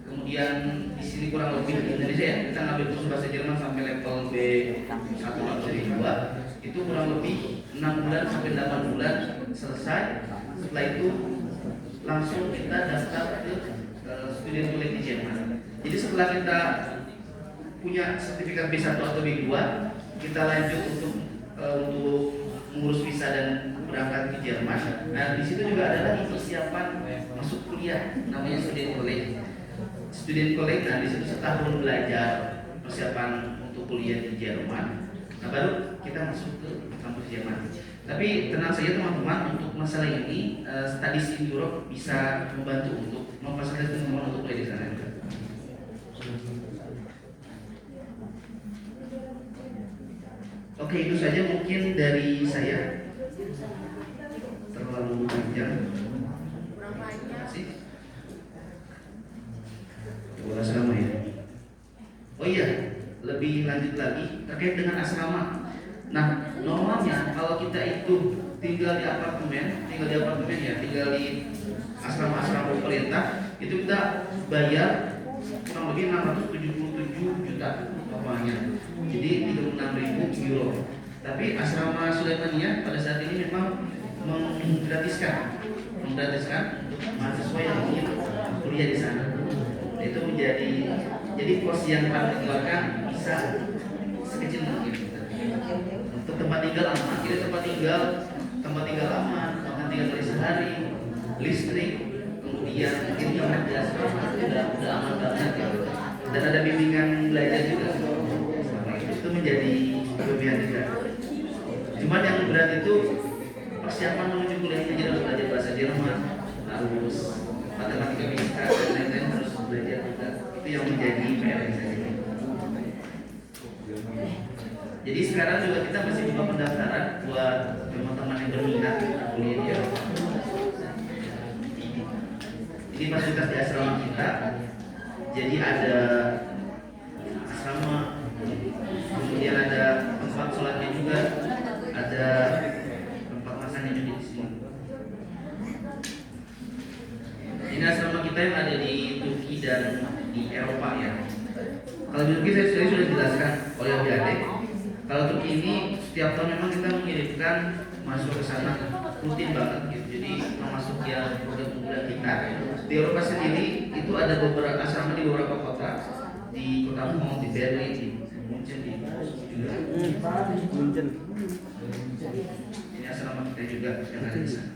Kemudian di sini kurang lebih di Indonesia ya, kita ngambil kursus bahasa Jerman sampai level B1 atau B2, itu kurang lebih 6 bulan sampai 8 bulan selesai. Setelah itu langsung kita daftar ke student college di Jerman. Jadi setelah kita punya sertifikat B1 atau B2, kita lanjut untuk mengurus visa dan berangkat ke Jerman. Nah, di situ juga ada lagi persiapan masuk kuliah, namanya student college. Student college, nah di situ setahun belajar persiapan untuk kuliah di Jerman. Nah, baru kita masuk ke kampus Jerman. Tapi tenang saja teman-teman, untuk masalah ini Studies in Europe bisa membantu untuk memfasilitasi teman-teman untuk kuliah di sana juga. Oke, itu saja mungkin dari saya. Terlalu panjang. Terima kasih. Coba asrama ya. Oh iya, lebih lanjut lagi terkait dengan asrama. Nah, normalnya kalau kita itu tinggal di apartemen ya, tinggal di asrama-asrama pemerintah, itu kita bayar kurang lebih 677 juta normalnya. Jadi 36.000 euro. Tapi asrama Sulaimania pada saat ini memang menggratiskan untuk mahasiswa yang ingin kuliah di sana. Itu jadi kos yang kami keluarkan bisa sekecil mungkin. Untuk tempat tinggal aman, kita tempat tinggal aman, makan 3 kali sehari, listrik, kemudian internet di asrama udah aman banget ya. Dan ada bimbingan belajar juga. Itu menjadi kelebihan juga. Cuman yang berat itu persiapan menuju kuliah itu, harus belajar bahasa Jerman, harus matematika, fisika dan lain-lain, harus belajar juga. Itu yang menjadi PR saya. Jadi sekarang juga kita masih buka pendaftaran buat teman-teman yang berminat kuliah di Eropa. Ini fasilitas di asrama kita. Jadi ada asrama, kemudian ada tempat sholatnya juga, ada tempat makannya juga di sini. Ini asrama kita yang ada di Turki dan di Eropa ya. Kalau di Turki saya sudah jelaskan oleh adik-adik. Kalau Turki ini setiap tahun memang kita mengirimkan mahasiswa ke sana rutin banget gitu. Jadi termasuk yang program unggulan kita. Di Eropa sendiri itu ada beberapa asrama di beberapa kota, di kota Bonn, di Berlin, di Munchen, di juga. Munchen. Ini asrama kita juga yang ada di sana.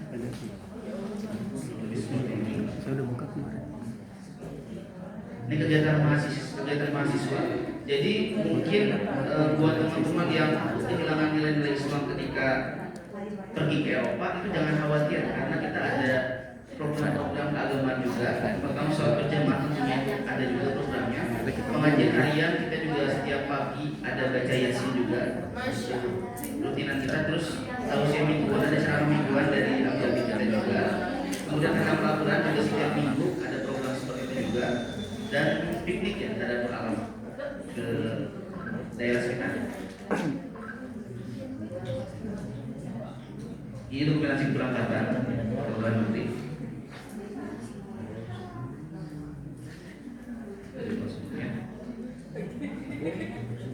Lebih seperti ini. Saya udah buka kemarin. Ini kegiatan mahasiswa. Jadi mungkin buat teman-teman yang kehilangan nilai-nilai Islam ketika pergi ke Eropa, itu jangan khawatir karena kita ada program-program keagamaan juga. Pertama soal berjamaah tentunya ada juga programnya. Pengajian harian kita juga setiap pagi ada baca yasin juga. Rutinan kita terus tausiah mingguan, ada ceramah mingguan dari Abdul kita juga. Kemudian dalam laporan juga setiap minggu ada program seperti itu juga. Dan piknik ya, ada alam ke daerah sekitar. Ini dokumentasi keberangkatan ke luar negeri.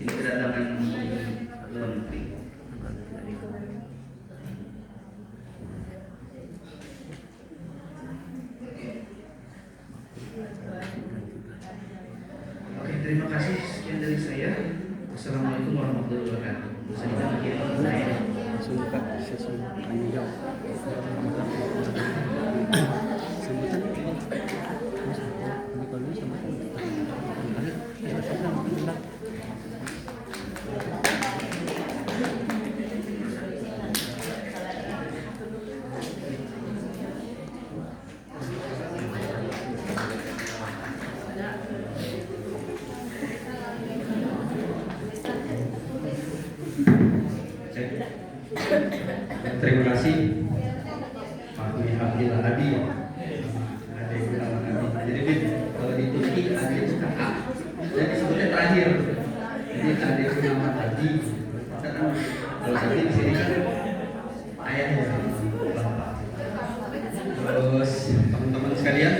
Ini kedatangan luar negeri. Oke, terima kasih. Sekian dari saya. Assalamualaikum warahmatullahi wabarakatuh. Langsung buka sesi tanya jawab. Sambutan. Ini kalau ini sambutan. Terima kasih Pak Dwi Abdillah Hadi. Ada yang bilang Hadi. Jadi Bib, kalau di Turki Hadi itu kakak. Jadi sebutnya terakhir. Jadi ada yang nama Hadi. Kalau Hadi di sini kan ayahnya bapak. Terus teman-teman sekalian,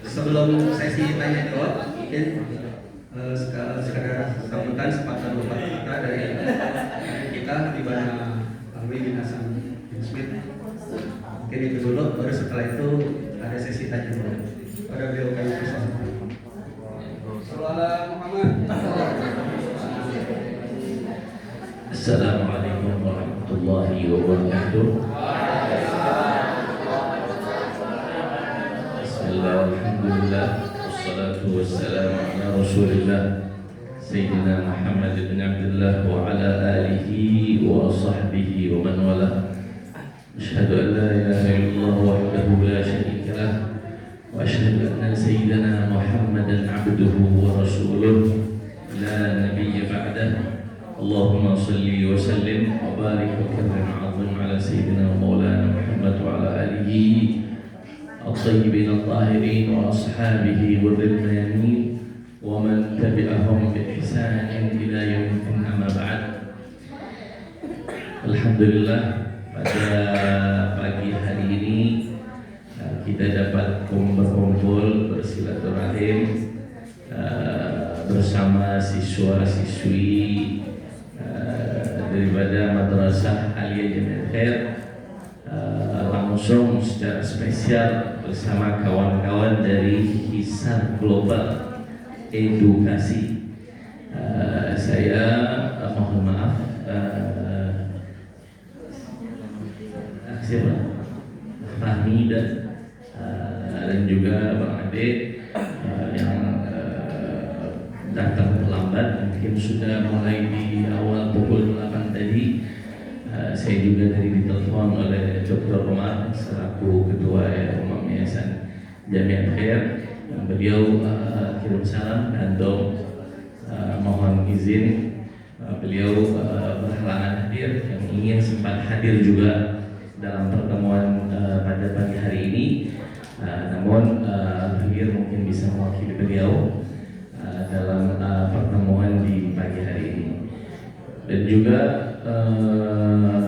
sebelum sesi tanya jawab, mungkin sekadar sambutan sepatah dua patah kata dari kita di mana Alwi bin Hasan bin Smith. Mungkin itu dulu, baru setelah itu ada sesi tanya jawab. Pada beliau kami pesan. Salam Muhammad. Assalamualaikum warahmatullahi wabarakatuh. Bismillah, alhamdulillah, wassalatu wassalamu ala rasulillah Sayyidina Muhammad bin Abdullah wa ala alihi wa sahbihi wa man wala. Asyhadu an la ilaha illallah wahdahu la syarika lah wa asyhadu anna sayyidina Muhammadan abduhu wa rasuluh la nabiyya ba'dah. Allahumma salli wa sallim wa barik wa karrim azim ala sayyidina maulana Muhammad wa ala alihi at-tayyibin at-tahirin wa ashabihi wa ridwanin wa man tabi'ahum bi ihsanin ila yaumin amma ba'd. Alhamdulillah, pada pagi hari ini kita dapat berkumpul bersilaturahim bersama siswa-siswi daripada Madrasah Aliyah Jamiat Khair, langsung secara spesial bersama kawan-kawan dari Hisar Global Edukasi. Saya mohon maaf, siapa? Fahmi dan juga Bang Ade yang datang terlambat, mungkin sudah mulai di awal pukul 8 tadi. Saya juga tadi ditelepon oleh Dr. Umar selaku Ketua Umum Yayasan Jamiat Khair. Beliau kirim salam dan mohon izin beliau berhalangan hadir, yang ingin sempat hadir juga dalam pertemuan pada pagi hari ini, namun hadir mungkin bisa mewakili beliau dalam pertemuan di pagi hari ini. Dan juga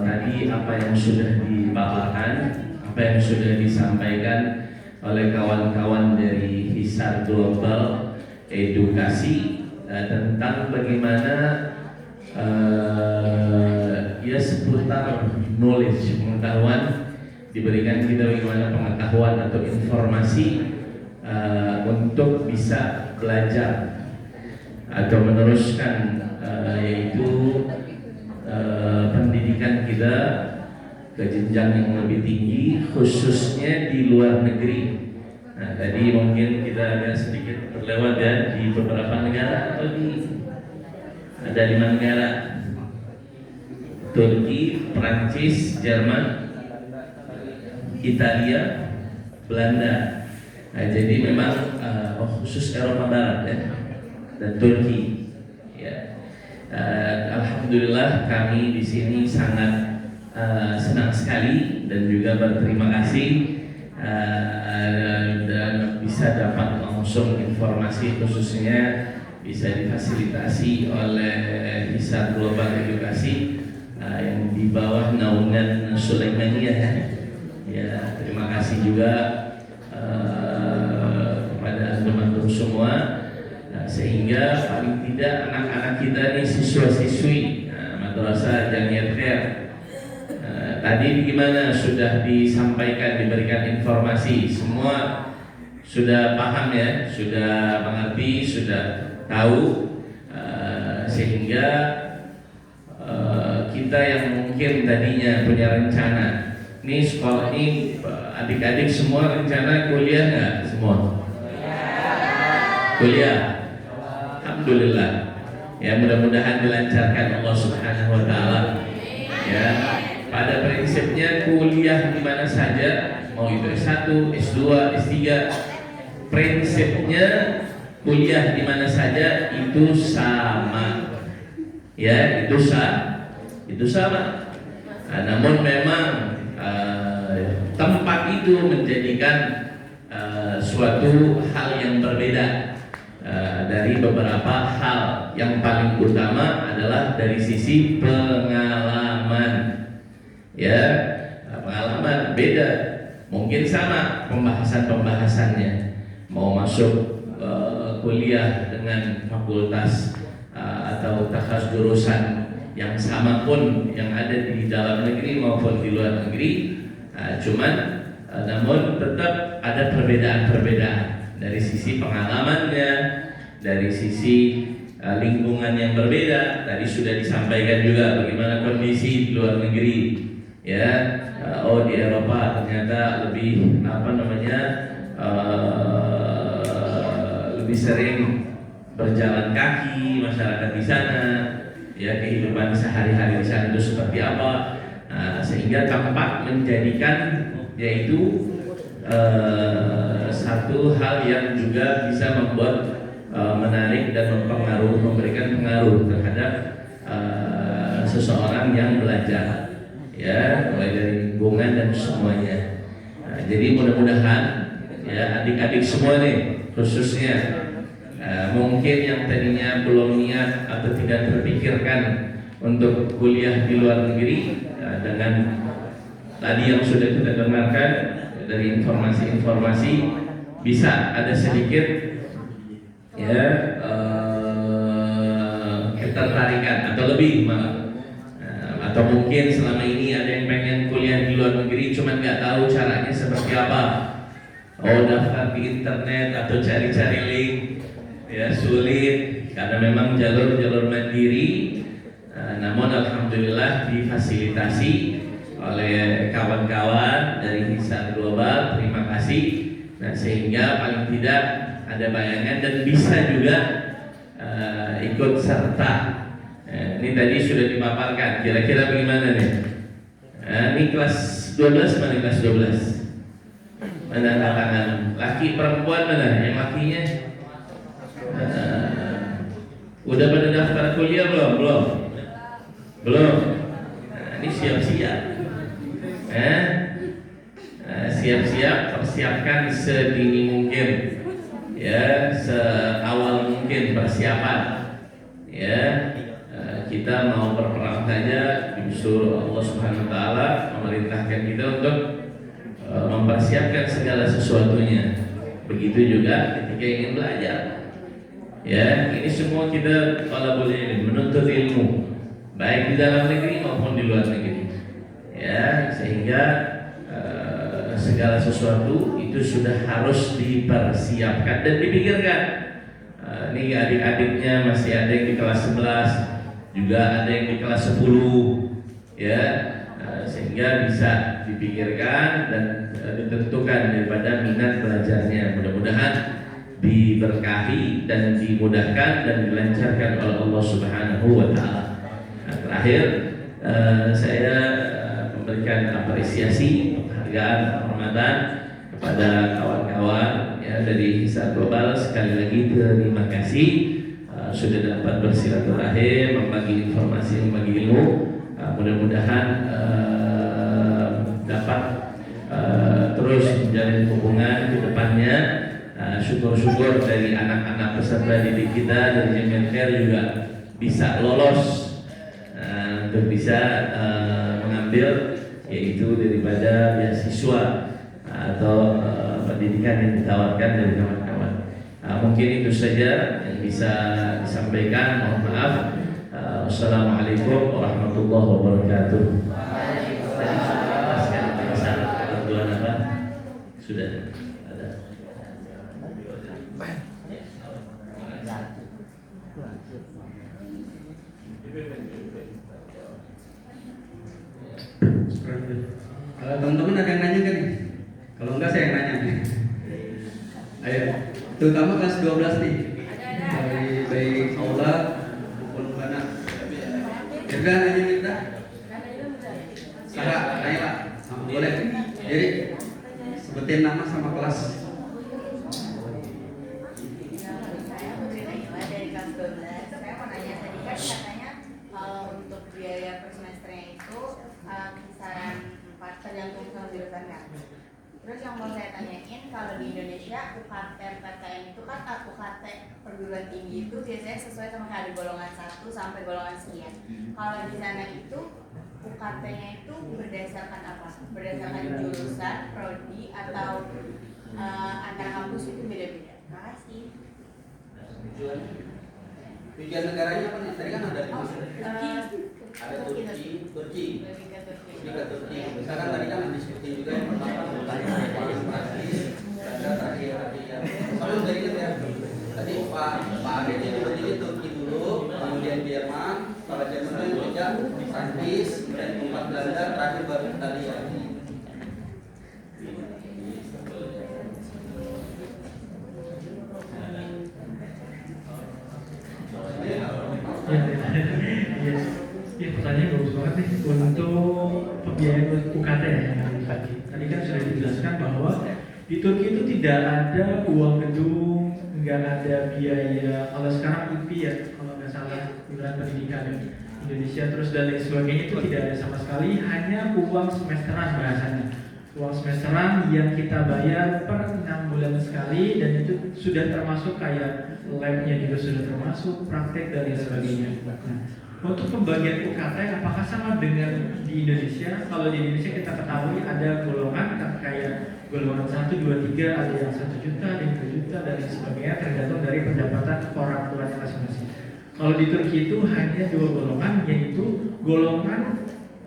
tadi apa yang sudah dipaparkan, apa yang sudah disampaikan oleh kawan-kawan dari Hisar Global Edukasi tentang bagaimana ya seputar knowledge, pengetahuan diberikan kita, bagaimana pengetahuan atau informasi untuk bisa belajar atau meneruskan yaitu pendidikan kita ke jenjang yang lebih tinggi, khususnya di luar negeri. Nah, tadi mungkin kita agak sedikit terlewat ya di beberapa negara, atau ada 5 negara: Turki, Prancis, Jerman, Italia, Belanda. Nah, jadi memang khusus Eropa Barat ya, dan Turki. Ya. Alhamdulillah kami di sini sangat senang sekali dan juga berterima kasih dan bisa dapat langsung informasi, khususnya bisa difasilitasi oleh Hisar Global Edukasi yang di bawah naungan Sulaimaniyah. Ya, terima kasih juga kepada teman-teman semua, sehingga paling tidak anak-anak kita nih, siswa-siswi Madrasah Jamiat Khair, tadi gimana sudah disampaikan, diberikan informasi, semua sudah paham ya, sudah mengerti, sudah tahu, sehingga kita yang mungkin tadinya punya rencana nih sekolah ini, adik-adik semua rencana kuliah nggak semua? Kuliah, alhamdulillah ya, mudah-mudahan dilancarkan Allah Subhanahu Wa Taala ya. Pada prinsipnya kuliah di mana saja, mau itu S1, S2, S3, prinsipnya kuliah di mana saja itu sama ya, itu itu sama. Namun memang tempat itu menjadikan suatu hal yang berbeda dari beberapa hal. Yang paling utama adalah dari sisi pengalaman. Ya, pengalaman beda. Mungkin sama pembahasan-pembahasannya. Mau masuk kuliah dengan fakultas atau takhas jurusan yang sama pun yang ada di dalam negeri maupun di luar negeri, namun tetap ada perbedaan-perbedaan dari sisi pengalamannya, dari sisi lingkungan yang berbeda. Tadi sudah disampaikan juga bagaimana kondisi di luar negeri, ya. Di Eropa ternyata lebih lebih sering berjalan kaki masyarakat di sana, ya, kehidupan sehari-hari di sana itu seperti apa, sehingga tampak menjadikan yaitu satu hal yang juga bisa membuat menarik dan memberikan pengaruh terhadap seseorang yang belajar, ya, mulai dari lingkungan dan semuanya. Jadi mudah-mudahan ya adik-adik semua nih khususnya mungkin yang tadinya belum niat atau tidak terpikirkan untuk kuliah di luar negeri, dengan tadi yang sudah kita dengarkan dari informasi-informasi, bisa ada sedikit ya ketertarikan atau lebih malah, atau mungkin selama ini ada yang pengen kuliah di luar negeri cuman nggak tahu caranya seperti apa. Daftar di internet atau cari-cari link, ya, sulit karena memang jalur mandiri. Namun alhamdulillah difasilitasi oleh kawan-kawan dari Hisab Global, terima kasih. Sehingga paling tidak ada bayangan dan bisa juga ikut serta. Ini tadi sudah dipaparkan, kira-kira bagaimana nih? Ini kelas 12, mana kelas 12? Mana angkat tangan? Laki perempuan mana? Yang lakinya? Udah pada daftar kuliah belum? Belum. Ini siap-siap. Siap-siap, persiapkan sedini mungkin, ya, seawal mungkin persiapan, ya. Kita mau berperang saja, disuruh Allah Subhanahu Wa Taala memerintahkan kita untuk mempersiapkan segala sesuatunya. Begitu juga ketika ingin belajar, ya. Ini semua kita talabul ilmi, menuntut ilmu, baik di dalam negeri maupun di luar negeri, ya. Sehingga segala sesuatu itu sudah harus dipersiapkan dan dipikirkan. Ini adik-adiknya masih ada yang di kelas 11, juga ada yang di kelas 10, ya, sehingga bisa dipikirkan dan ditentukan daripada minat belajarnya. Mudah-mudahan diberkahi dan dimudahkan dan dilancarkan oleh Allah Subhanahu Wa Taala. Terakhir, saya memberikan apresiasi, penghargaan, penghormatan kepada kawan-kawan, ya, dari Hisab Global. Sekali lagi terima kasih sudah dapat bersilaturahim, membagi informasi, membagi ilmu. Mudah-mudahan dapat terus menjalin hubungan ke depannya. Syukur-syukur dari anak-anak peserta didik kita dari Jamiat Khair juga bisa lolos untuk bisa mengambil yaitu daripada beasiswa atau pendidikan yang ditawarkan dari kawan-kawan. Mungkin itu saja yang bisa disampaikan. Mohon maaf. Wassalamualaikum warahmatullahi wabarakatuh. Bantuan apa? Sudah ada. Kalau teman-teman ada yang nanya kan? Kalau enggak saya yang nanya. Ayo, terutama kelas 12 nih. Dari baik Aula maupun Bana. Irda nanya Irda. Sarah, Naila, boleh. Jadi sebutin nama sama kelas. Saya Putri Naila dari kelas 12. Saya mau nanya tadi kan katanya untuk biaya per semester jurusan kan. Terus yang mau saya tanyain, kalau di Indonesia UKT PTN itu kan UKT perguruan tinggi itu biasanya sesuai sama kayak ada golongan 1 sampai golongan sekian. Kalau di sana itu UKT-nya itu berdasarkan apa? Berdasarkan jurusan, prodi, atau antara kampus itu beda-beda? Makasih. Tujuan negaranya apa nih? Tadi kan ada di ada Turki. Turki. Lebih ke Turki. Ini ke Turki. Misalkan tadi kan diskusi juga yang pertama paling praktis, dan terakhir tadi yang kalau udah ingat ya. Tadi Pak Ade ini berdiri Turki dulu, kemudian Jerman, kalau Jerman itu kerja Prancis, dan keempat Belanda, terakhir baru Italia. Ya, pertanyaan bagus banget nih untuk pembiayaan UKT ya yang tadi. Tadi kan sudah dijelaskan bahwa di Turki itu tidak ada uang gedung, nggak ada biaya. Kalau sekarang IP ya, kalau nggak salah iuran pendidikan Indonesia terus dan lain sebagainya itu tidak ada sama sekali, hanya uang semesteran bahasanya. Uang semesteran yang kita bayar per 6 bulan sekali, dan itu sudah termasuk kayak labnya juga sudah termasuk, praktek dan lain sebagainya. Nah, untuk pembagian UKT apakah sama dengan di Indonesia? Kalau di Indonesia kita ketahui ada golongan kayak golongan 1, 2, 3, ada yang 1 juta, ada yang 2 juta dan lain sebagainya, tergantung dari pendapatan orang tuanya masing-masing. Kalau di Turki itu hanya 2 golongan, yaitu golongan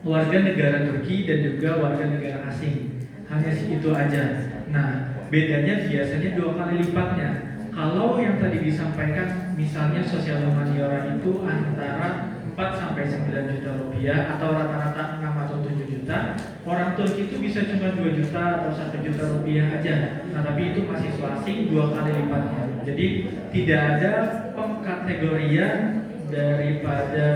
warga negara Turki dan juga warga negara asing. Hanya itu aja. Nah, bedanya biasanya 2 kali lipatnya. Kalau yang tadi disampaikan, misalnya sosial humaniora itu antara 4 sampai 9 juta rupiah atau rata-rata 6 atau 7 juta. Orang Turki itu bisa cuma 2 juta atau 1 juta rupiah aja. Nah, tapi itu mahasiswa asing 2 kali lipatnya. Jadi tidak ada pengkategorian daripada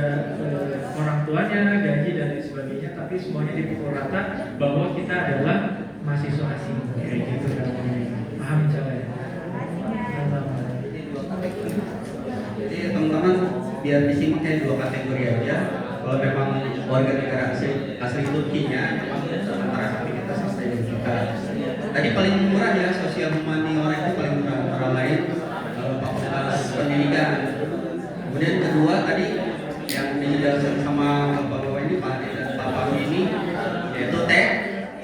orang tuanya, gaji dan lain sebagainya, tapi semuanya dipukul rata bahwa kita adalah mahasiswa asing. Kayak gitu kan. Paham cara ya? Jadi teman-teman biar disimak kayak 2 kategori aja. Kalau memang warga negara asli Turkinya antara aktivitas dan kita. Tadi paling murah ya, sosial humaniora itu paling murah antara lain fakultas pendidikan. Kemudian kedua tadi yang dijelaskan sama bapak-bapak ini Pak Ade dan Pak Fahmi ini yaitu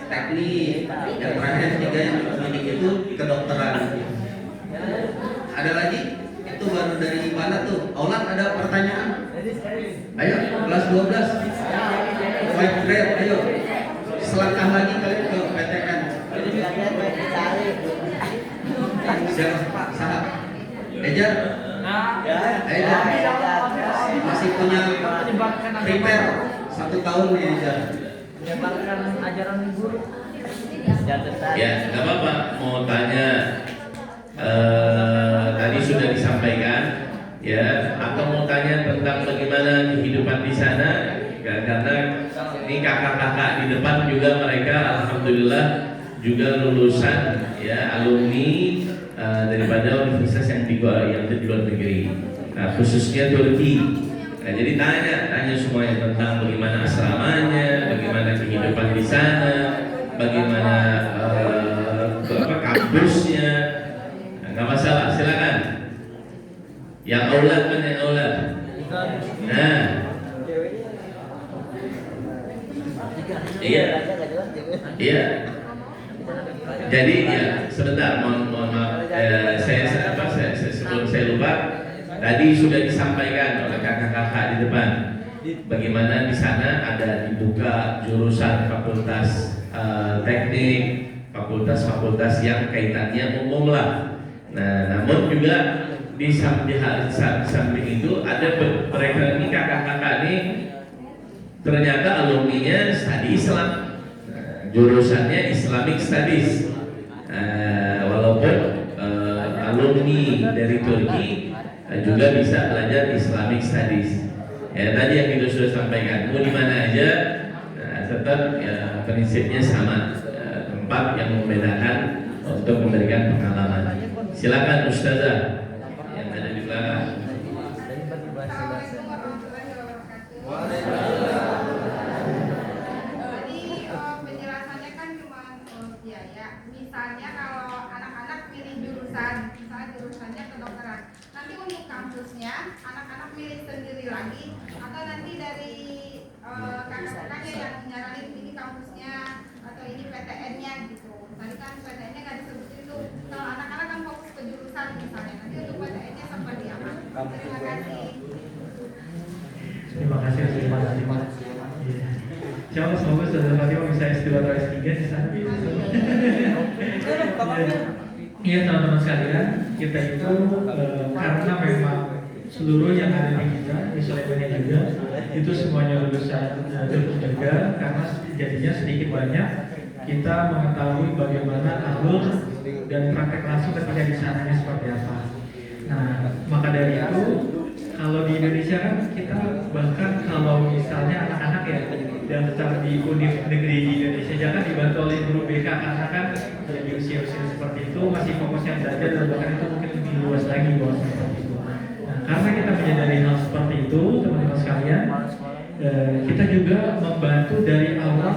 teknik. Yang terakhir ketiga yang pendidik itu kedokteran. Ada lagi? Itu baru dari mana tuh? Aulat ada pertanyaan? Ayo, kelas 12 white grade, ayo selangkah lagi kalian ke PTN. Siapa Pak? Sahab? Ejar? Ejar? Masih punya prepare 1 tahun nih Ejar. Menyebarkan ajaran guru. Ya, nggak apa-apa. Mau tanya, tadi sudah disampaikan, ya. Atau mau tanya tentang bagaimana kehidupan di sana? Karena ini kakak-kakak di depan juga mereka, alhamdulillah juga lulusan, ya, alumni daripada universitas yang di luar negeri, khususnya Turki. Nah, jadi tanya semuanya tentang bagaimana asramanya, bagaimana kehidupan di sana, bagaimana kampusnya. Nggak masalah, silakan. Yang aulad mana yang aulad? Nah, iya. Jadi ya sebentar, mohon maaf. Sebelum saya lupa. Tadi sudah disampaikan oleh kakak-kakak di depan bagaimana di sana ada dibuka jurusan fakultas teknik, fakultas-fakultas yang kaitannya umum lah. Nah, namun juga di samping itu ada mereka ini kakak-kakak ini ternyata alumninya studi Islam, jurusannya Islamic Studies. Walaupun alumni dari Turki juga bisa belajar Islamic Studies. Ya, tadi yang kita sudah sampaikan, mau di mana aja, tetap ya, prinsipnya sama, tempat yang membedakan untuk memberikan pengalaman. Silakan Ustazah yang ada di belakang. Penjelasannya kan cuma aja yang nyaranin ini kampusnya atau ini PTN-nya gitu. Tadi kan PTN-nya nggak disebutin tuh. Kalau anak-anak kan fokus ke jurusan misalnya, nanti untuk PTN-nya sampai di apa? Terima kasih. Terima kasih. Iya. Insya Allah semoga saudara Fatima bisa S2 atau S3 di sana. Iya teman-teman sekalian, kita itu karena memang seluruh yang ada di kita, Islamnya juga, itu semuanya lulusan jaga, karena jadinya sedikit banyak kita mengetahui bagaimana alur dan praktek langsung ketika di sananya seperti apa. Nah, maka dari itu kalau di Indonesia kan kita bahkan kalau misalnya anak-anak ya daftar di univ negeri di Indonesia jangan dibantu oleh guru BK karena kan ya, di usia-usia seperti itu masih fokusnya belajar dan bahkan itu mungkin lebih luas lagi bahwa seperti itu. Nah, karena kita menyadari hal seperti itu teman-teman sekalian, kita juga membantu dari awal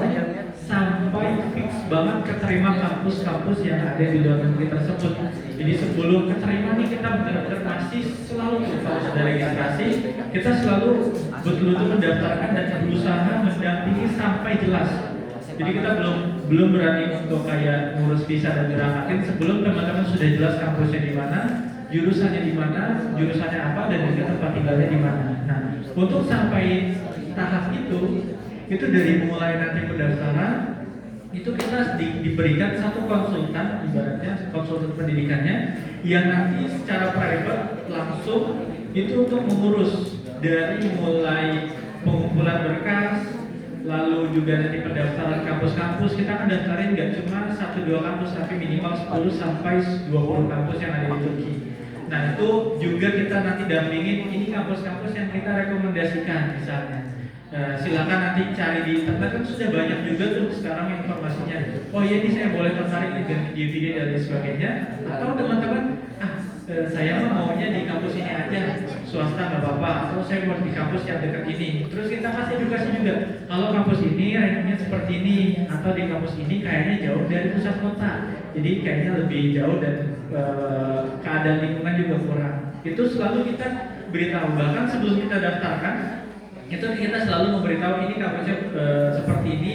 sampai fix banget keterima kampus-kampus yang ada di luar negeri tersebut. Jadi sebelum keterima nih kita benar-benar masih selalu kalau sudah registrasi kita selalu betul-betul mendaftarkan dan berusaha mendampingi sampai jelas. Jadi kita belum berani untuk kayak ngurus visa dan berangkatin sebelum teman-teman sudah jelas kampusnya di mana, jurusannya di mana, jurusannya apa dan juga tempat tinggalnya di mana. Nah, untuk sampai tahap itu dari mulai nanti pendaftaran itu kita diberikan satu konsultan, ibaratnya konsultan pendidikannya yang nanti secara private langsung itu untuk mengurus dari mulai pengumpulan berkas, lalu juga nanti pendaftaran kampus-kampus. Kita akan daftarin nggak cuma 1-2 kampus tapi minimal 10 sampai 20 kampus yang ada di Turki. Nah itu juga kita nanti dampingin ini kampus-kampus yang kita rekomendasikan misalnya. Silakan nanti cari di internet kan sudah banyak juga tuh sekarang informasinya. Oh iya ini saya boleh tertarik dengan video-video dan lain sebagainya. Atau teman-teman, saya maunya di kampus ini aja, swasta nggak apa-apa. Atau saya mau di kampus yang dekat ini. Terus kita kasih edukasi juga. Kalau kampus ini rankingnya seperti ini, atau di kampus ini kayaknya jauh dari pusat kota. Jadi kayaknya lebih jauh dan keadaan lingkungan juga kurang. Itu selalu kita beritahu. Bahkan sebelum kita daftarkan itu kita selalu memberitahu ini kampusnya seperti ini,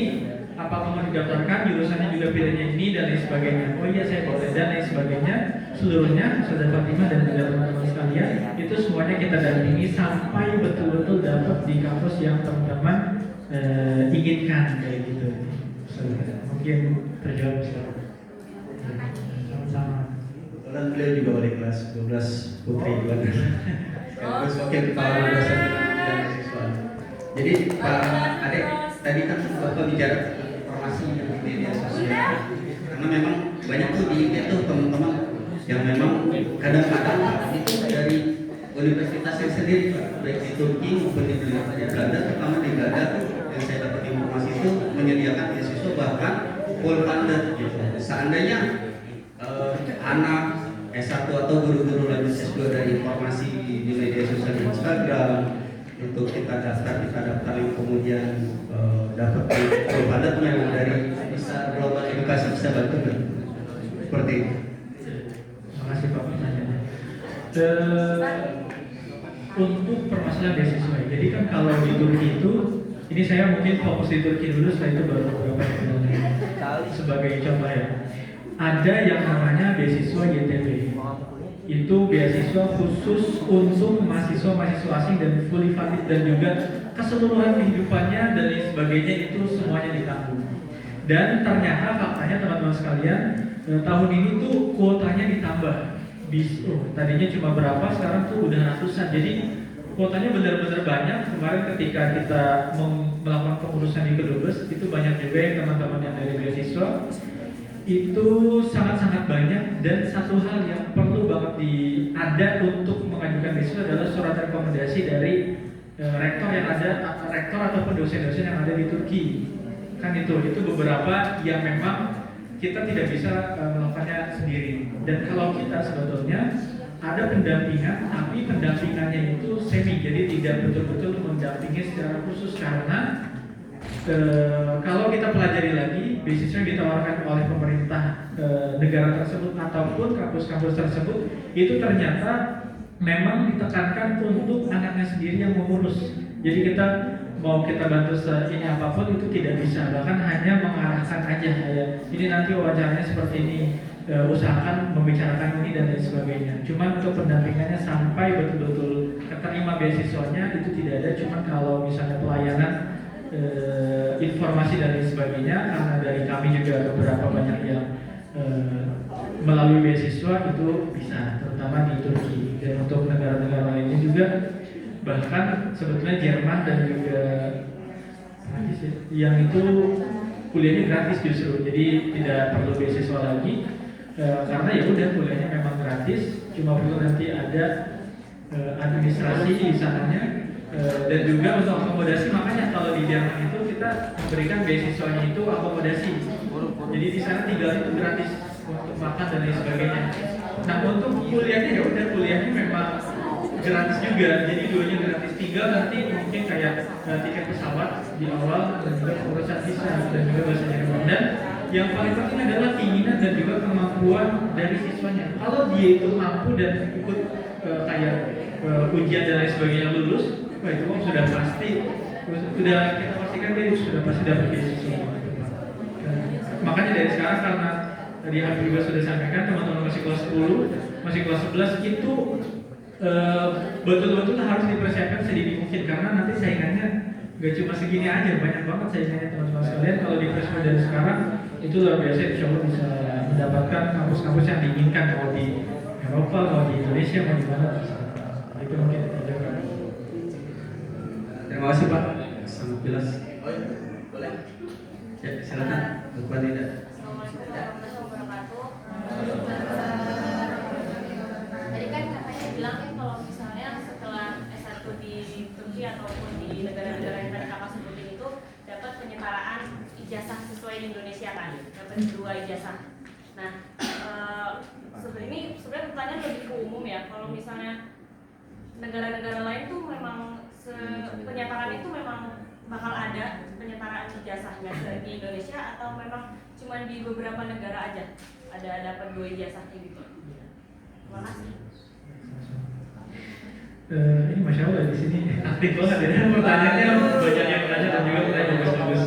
apakah mau didaftarkan, jurusannya juga pilihannya ini dan lain sebagainya. Oh iya saya boleh dan lain sebagainya. Seluruhnya saudara Fatima dan juga teman-teman sekalian itu semuanya kita dampingi sampai betul-betul dapat di kampus yang teman-teman inginkan kayak gitu. Mungkin terjawab sekarang. Sama-sama. Kebetulan beliau juga wali kelas 12 putri juga. Sekaligus wakil kepala dosen dan siswa. Jadi Pak Adek tadi kan Bapak bicara informasi di media sosial. Karena memang banyak tuh di IG tuh teman-teman yang memang kadang-kadang itu dari universitas yang sendiri baik di Turki maupun di Belanda, terutama di Belanda tuh yang saya dapat informasi itu menyediakan beasiswa bahkan full funded gitu. Seandainya anak S1 atau guru-guru lanjut S2 dari informasi di media sosial di Instagram itu kita daftar yang kemudian dapat full funded memang dari bisa global edukasi bisa bantu kan? Seperti itu. Terima kasih Pak pertanyaannya. Untuk permasalahan beasiswa, jadi kan kalau di Turki itu, ini saya mungkin fokus di Turki dulu, setelah itu baru beberapa sebagai contoh ya. Ada yang namanya beasiswa YTB. Itu beasiswa khusus untuk mahasiswa asing dan fully funded dan juga keseluruhan kehidupannya dan lain sebagainya itu semuanya ditanggung. Dan ternyata faktanya teman-teman sekalian tahun ini tuh kuotanya ditambah. Tadinya cuma berapa, sekarang tuh udah ratusan. Jadi kuotanya benar-benar banyak. Kemarin ketika kita melakukan pengurusan di Kedubes itu banyak juga yang teman-teman yang dari beasiswa itu sangat-sangat banyak. Dan satu hal yang perlu banget ada untuk mengajukan beasiswa adalah surat rekomendasi dari rektor yang ada, rektor ataupun dosen-dosen yang ada di Turki. Kan itu beberapa yang memang kita tidak bisa melakukannya sendiri. Dan kalau kita sebetulnya ada pendampingan, tapi pendampingannya itu semi, jadi tidak betul-betul mendampingi secara khusus karena kalau kita pelajari lagi beasiswa yang ditawarkan oleh pemerintah negara tersebut ataupun kampus-kampus tersebut itu ternyata memang ditekankan untuk anaknya sendiri yang mengurus. Jadi kita mau kita bantu ini apapun itu tidak bisa, bahkan hanya mengarahkan aja kayak ini nanti wawancaranya seperti ini, usahakan membicarakan ini dan lain sebagainya. Cuman untuk pendampingannya sampai betul-betul keterima beasiswanya itu tidak ada. Cuman kalau misalnya pelayanan informasi dan lain sebagainya, karena dari kami juga beberapa banyak yang melalui beasiswa itu bisa, terutama di Turki dan untuk negara-negara lainnya juga. Bahkan sebetulnya Jerman dan juga yang itu kuliahnya gratis justru, jadi tidak perlu beasiswa lagi karena ya udah kuliahnya memang gratis, cuma perlu nanti ada administrasi di sananya dan juga untuk akomodasi. Makanya kalau di Jerman itu kita memberikan beasiswanya itu akomodasi, jadi di sana tinggal itu gratis untuk makan dan lain sebagainya. Nah untuk kuliahnya ya udah kuliahnya memang gratis juga, jadi duanya gratis, tinggal nanti mungkin kayak tiket pesawat di awal dan juga urusan visa dan juga bahasa Jerman. Dan yang paling penting adalah keinginan dan juga kemampuan dari siswanya. Kalau dia itu mampu dan ikut kayak ujian dan lain sebagainya lulus, wah itu sudah pasti, sudah kita pastikan dia sudah pasti dapat beasiswa. Makanya dari sekarang, karena tadi Habib juga sudah sampaikan, teman-teman masih kelas 10, masih kelas 11 itu betul-betul harus dipersiapkan sedini mungkin, karena nanti saingannya gak cuma segini aja, banyak banget saingannya teman-teman sekalian. Kalau di freshman dari sekarang itu luar biasa, insya Allah bisa mendapatkan kampus-kampus yang diinginkan, mau di Eropa, mau di Indonesia, mau di mana. Itu mungkin aja Pak. Terima kasih Pak, sangat jelas. Boleh. Ya, silakan Bapak Tidak. Assalamualaikum warahmatullahi wabarakatuh. Tadi kan katanya bilang kan kalau misalnya setelah S1 di Turki ataupun di negara-negara yang tadi kakak sebutin itu dapat penyetaraan ijazah sesuai di Indonesia kan, dapat 2 ijazah. Nah, sebenarnya pertanyaan lebih ke umum ya. Kalau misalnya negara-negara lain tuh memang penyetaraan itu memang bakal ada penyetaraan ijazahnya di Indonesia, atau memang cuma di beberapa negara aja ada dapat 2 ijazah gitu. Terima kasih. Ini masya Allah di sini aktif banget ya, pertanyaannya banyak yang tanya dan juga pertanyaan bagus-bagus.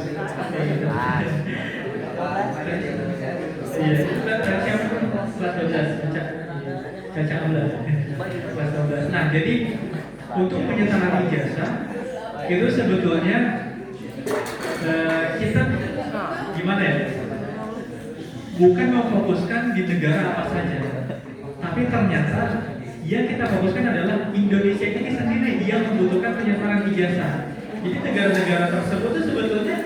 Iya, siapa kelas 12 baca kelas 12. Nah, jadi untuk penyetaraan ijazah itu sebetulnya kita gimana ya? Bukan memfokuskan di negara apa saja, tapi ternyata yang kita fokuskan adalah Indonesia ini sendiri yang membutuhkan penyetaraan ijazah. Jadi negara-negara tersebut itu sebetulnya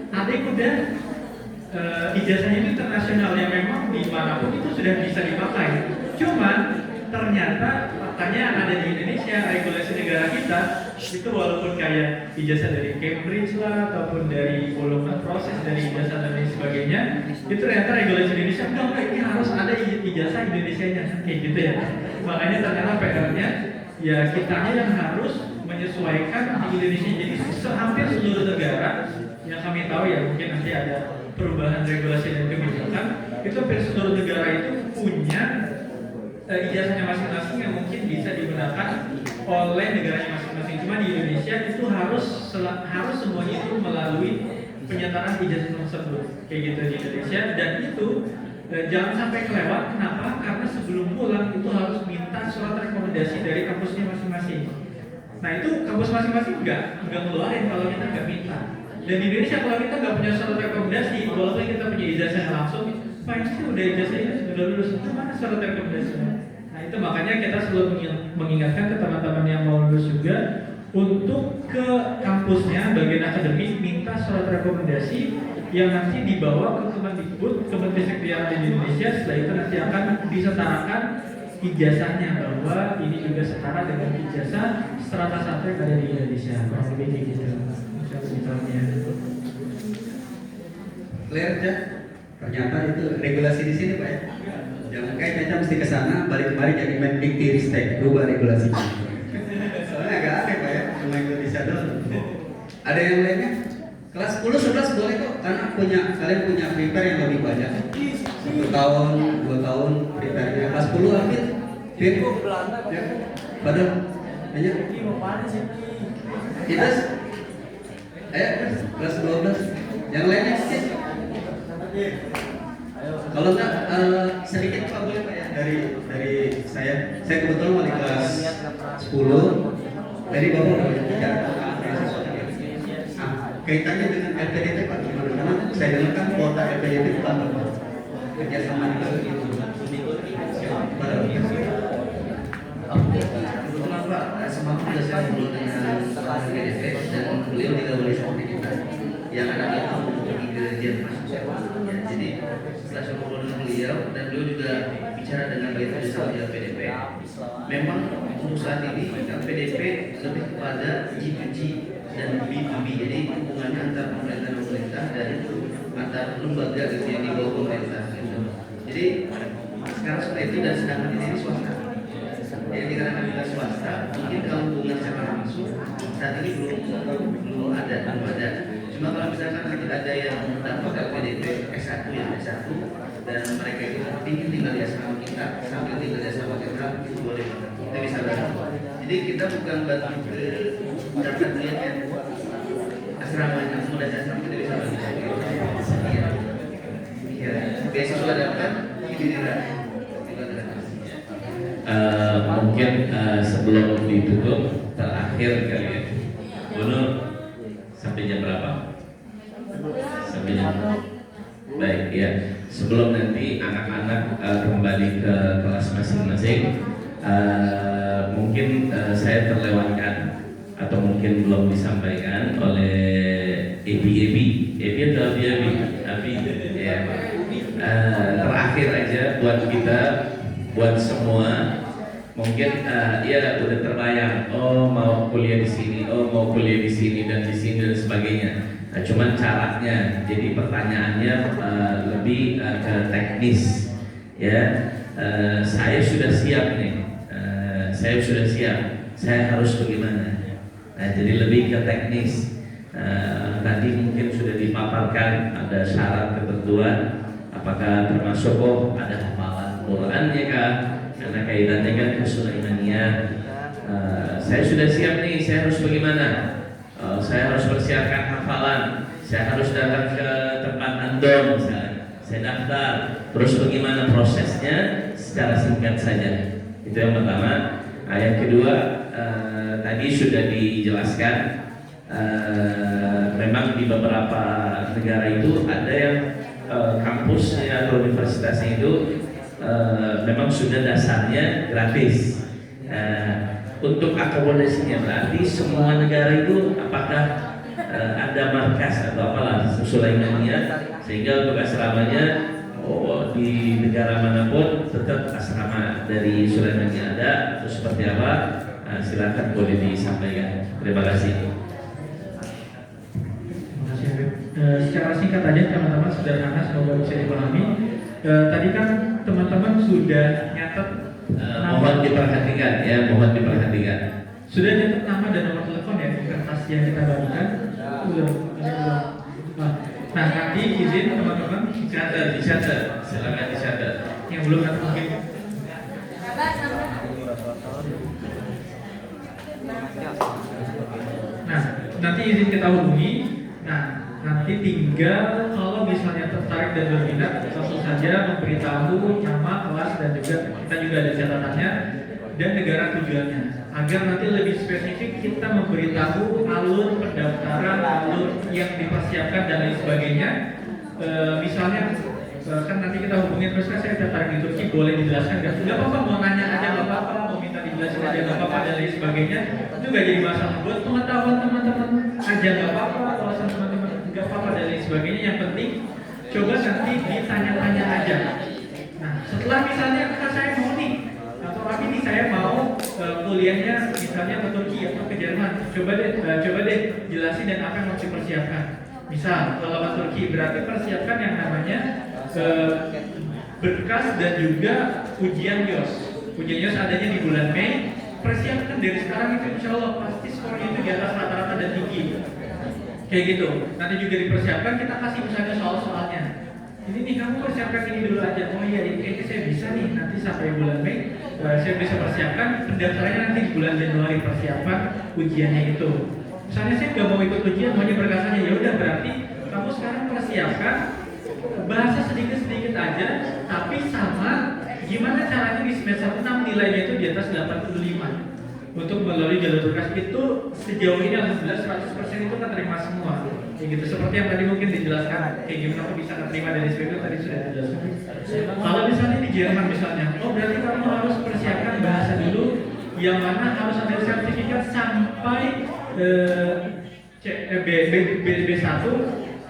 ada yang udah ijazahnya itu internasional yang memang dimanapun itu sudah bisa dipakai. Cuman ternyata faktanya yang ada di Indonesia, regulasi negara kita itu walaupun kayak ijazah dari Cambridge lah ataupun dari golongan proses dari ijazah dan lain sebagainya, itu ternyata regulasi Indonesia enggak, ini harus ada ijazah Indonesianya kayak gitu ya. Makanya ternyata PR-nya ya kitanya yang harus menyesuaikan di Indonesia. Jadi hampir seluruh negara yang kami tahu ya, mungkin nanti ada perubahan regulasi dan kebijakan, itu hampir seluruh negara itu punya ijazahnya masing-masing yang mungkin bisa digunakan oleh negaranya masing-masing. Cuma di Indonesia itu harus semuanya itu melalui penyetaraan ijazah tersebut kayak gitu di Indonesia. Dan itu jangan sampai kelewat. Kenapa? Karena sebelum pulang itu harus minta surat rekomendasi dari kampusnya masing-masing. Nah itu kampus masing-masing nggak ngeluarin kalau kita nggak minta. Dan di Indonesia kalau kita nggak punya surat rekomendasi, walaupun kita punya ijazahnya langsung, Pak ini sih udah ijazahnya sudah lulus, itu mana surat rekomendasinya? Nah itu makanya kita selalu mengingatkan ke teman-teman yang mau lulus juga untuk ke kampusnya bagian akademik minta surat rekomendasi yang nanti dibawa ke Kemendikbud, Kemenristek di Indonesia. Setelah itu nanti akan disetarakan ijazahnya bahwa ini juga setara dengan ijazah strata 1 yang ada di Indonesia. Lebih kayak gitu. Misalnya. Clear aja. Ternyata itu regulasi di sini Pak ya. Jangan kayak Caca mesti ke sana, balik kembali jadi Mendikbudristek, rubah regulasinya. Soalnya agak aneh Pak ya, cuma Indonesia doang. Ada yang lainnya? Kelas 10, 11 boleh kok, karena kalian punya prepare yang lebih banyak. 1 tahun, 2 tahun prepare-nya. Kelas 10 Alvin, Fit, ya, padahal banyak. Idas, Ayo, kelas 12. Yang lainnya sih. Kalau enggak sedikit Pak boleh Pak ya dari saya. Saya kebetulan wali kelas 10. Tadi Bapak udah bicara kaitannya dengan LPDP Pak gimana? Karena saya dengar kan kuota LPDP bukan Bapak kerjasama dengan itu. Kebetulan Pak, semalam sudah saya ngobrol dengan Pak LPDP dan beliau tidak boleh seperti kita. Yang anak itu pergi ke Jerman. Ya, jadi setelah saya ngobrol dengan beliau dan beliau juga bicara dengan baik sama LPDP. Memang untuk saat ini LPDP lebih kepada G2G dan B2B, jadi hubungannya antar pemerintah dan pemerintah dan antar lembaga gitu yang di bawah pemerintah gitu. Jadi sekarang seperti itu dan sedangkan di sini swasta. Jadi karena kita swasta, mungkin kalau hubungan secara langsung saat ini belum ada. Cuma kalau misalkan kita ada yang dapat LPDP S1 yang S1 dan mereka itu ingin tinggal di asrama kita sambil tinggal di asrama kita itu boleh banget. Kita bisa bantu. Jadi kita bukan bantu ke dapat lihat asramanya, mudah asrama kita bisa bantu. Iya, beasiswa dapat ini tidak. Mungkin sebelum ditutup terakhir kali ya, Bunur sampai jam berapa? Sampai jam baik ya. Sebelum nanti anak-anak kembali ke kelas masing-masing, mungkin saya terlewatkan atau mungkin belum disampaikan oleh Ebi atau Abi ya. Terakhir aja buat kita, buat semua, mungkin ya udah terbayang, oh mau kuliah di sini, oh mau kuliah di sini dan di sini dan sebagainya. Nah, cuman caranya, jadi pertanyaannya lebih ke teknis, ya. Saya sudah siap nih, saya sudah siap, saya harus bagaimana? Nah, jadi lebih ke teknis. Tadi mungkin sudah dipaparkan ada syarat ketentuan, apakah termasuk ada hafalan Qurannya kah? Karena kaitannya kan ke Sulaimaniyah. Saya sudah siap nih, saya harus bagaimana? Saya harus persiapkan hafalan, saya harus datang ke tempat andong misalnya, saya daftar, terus bagaimana prosesnya secara singkat saja. Itu yang pertama. Yang kedua, tadi sudah dijelaskan, memang di beberapa negara itu ada yang kampusnya atau universitasnya itu memang sudah dasarnya gratis. Untuk akomodasinya berarti semua negara itu apakah ada markas atau apalah Sulaimaniyah, sehingga untuk asramanya di negara manapun tetap asrama dari Sulaimaniyah ada atau seperti apa? Silakan boleh disampaikan. Terima kasih. Secara singkat aja teman-teman, sederhana, semoga bisa dipahami. Tadi kan teman-teman sudah nyatet mohon diperhatikan ya, mohon diperhatikan. Sudah nyatet nama dan nomor telepon ya di kertas yang kita bagikan. Belum. Nah, nanti izin teman-teman Dicatat, silakan dicatat. yang belum nanti mungkin. Nah, nanti izin kita hubungi. Nah, nanti tinggal kalau misalnya tertarik dan berminat, langsung saja memberitahu nama, kelas, dan juga kita juga ada catatannya dan negara tujuannya. Agar nanti lebih spesifik kita memberitahu alur pendaftaran, alur yang dipersiapkan dan lain sebagainya. Misalnya kan nanti kita hubungin terus, kan saya tertarik di Turki, boleh dijelaskan nggak? Nggak apa-apa, mau nanya aja nggak apa-apa, mau minta dijelasin aja nggak apa-apa dan lain sebagainya. Itu nggak jadi masalah. Buat pengetahuan teman-teman aja nggak apa-apa, alasan teman-teman nggak apa-apa dan lain sebagainya. Yang penting coba nanti ditanya-tanya aja. Nah, setelah misalnya saya mau nih, atau Abi nih saya mau kuliahnya misalnya ke Turki atau ke Jerman, coba deh jelasin dan apa yang harus dipersiapkan. Misal kalau ke Turki berarti persiapkan yang namanya berkas dan juga ujian YOS. Ujian YOS adanya di bulan Mei. Persiapkan dari sekarang itu, insya Allah pasti skornya itu di atas rata-rata dan tinggi. Kayak gitu. Nanti juga dipersiapkan, kita kasih misalnya soal-soalnya. Ini nih kamu persiapkan ini dulu aja. Oh iya, ini kayaknya saya bisa nih nanti sampai bulan Mei. Saya bisa persiapkan pendaftarannya nanti di bulan Januari, persiapan ujiannya itu. Misalnya saya nggak mau ikut ujian, maunya berkasanya, ya udah berarti kamu sekarang persiapkan bahasa sedikit-sedikit aja, tapi sama gimana caranya di semester 6 nilainya itu di atas 85 untuk melalui jalur berkas. Itu sejauh ini alhamdulillah 100% itu terima semua. Kayak gitu, seperti yang tadi mungkin dijelaskan, kayak gimana aku bisa terima dari SPP tadi sudah dijelaskan. Kalau misalnya di Jerman misalnya, oh berarti kamu harus persiapkan bahasa dulu, yang mana harus ada sertifikat sampai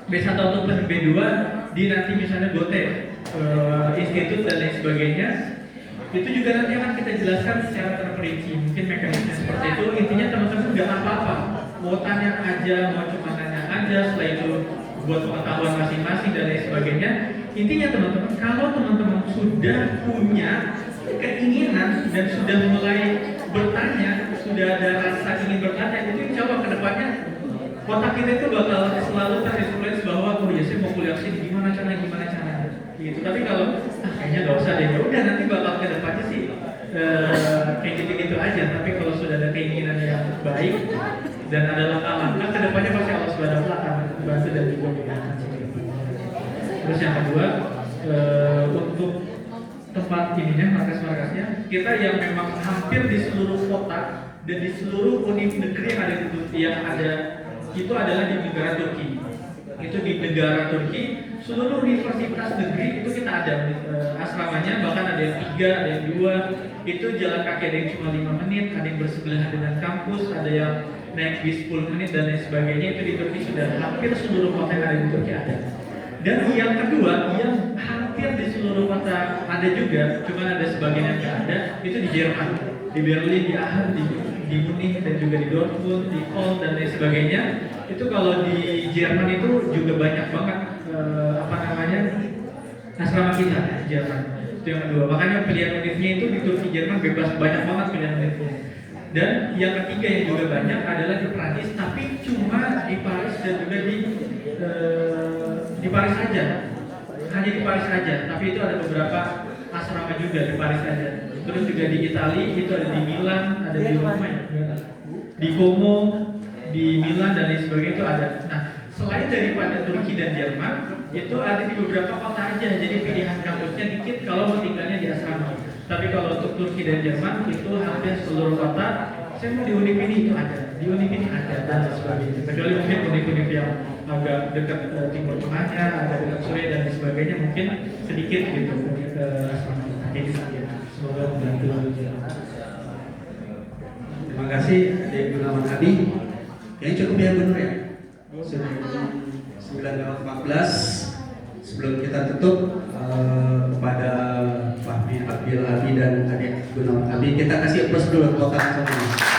B1 ataupun B2 di nanti misalnya GOTE institut dan lain sebagainya. Itu juga nanti akan kita jelaskan secara terperinci, mungkin mekanisme seperti itu. Intinya teman-teman nggak apa-apa, mau tanya aja, mau cuma nanya aja, setelah itu buat pengetahuan masing-masing dan lain sebagainya. Intinya teman-teman, kalau teman-teman sudah punya keinginan dan sudah mulai bertanya, sudah ada rasa ingin bertanya, itu insya Allah kedepannya otak kita itu bakal selalu terinfluence bahwa oh ya saya mau kuliah sini, gimana caranya gitu. Tapi kalau kayaknya nggak usah deh, ya udah nanti bakal kedepannya sih kayak gitu-gitu aja. Tapi kalau sudah ada keinginan yang baik dan ada langkah-langkah, kedepannya pasti Allah SWT akan bantu dan juga memudahkan. Terus yang kedua, untuk tempat ininya, markas-markasnya, kita yang memang hampir di seluruh kota dan di seluruh universitas negeri yang ada di Turki, yang ada itu adalah di negara Turki. Itu di negara Turki, seluruh universitas negeri itu kita ada asramanya, bahkan ada yang 3, ada yang 2. Itu jalan kaki, ada yang cuma 5 menit, ada yang bersebelahan dengan kampus, ada yang naik bis 10 menit dan lain sebagainya. Itu di Turki sudah hampir seluruh kota yang ada di Turki ada. Dan yang kedua, yang hampir di seluruh kota ada juga, cuma ada sebagian yang nggak ada, itu di Jerman, di Berlin, di Aachen, di Munich, dan juga di Dortmund, di Köln dan lain sebagainya. Itu kalau di Jerman itu juga banyak banget asrama kita di Jerman. Itu yang kedua. Makanya pilihan univnya itu di Turki Jerman bebas, banyak banget pilihan univnya. Dan yang ketiga yang juga banyak adalah di Prancis, tapi cuma di Paris dan juga di Paris saja. Hanya di Paris saja, tapi itu ada beberapa asrama juga di Paris saja. Terus juga di Italia itu ada di Milan, ada di Roma, di Como, di Milan dan lain sebagainya itu ada. Nah, selain daripada Turki dan Jerman, itu ada di beberapa kota aja. Jadi pilihan kampusnya dikit kalau mau tinggalnya di asrama. Tapi kalau untuk Turki dan Jerman itu hampir seluruh kota. Saya mau di Univ ini itu ada, di Univ ini ada dan sebagainya. Kecuali mungkin Univ yang agak dekat timur tengahnya, ada dekat Suriah dan sebagainya, mungkin sedikit gitu ke asrama. Jadi semoga membantu. Terima kasih Adik Gunawan Abi. Yang cukup ya benar ya. Sudah 9:14. Sebelum kita tutup kepada Fahmi Abdil Abi dan Adik Gunawan Abi, kita kasih applause dulu buat kalian semua.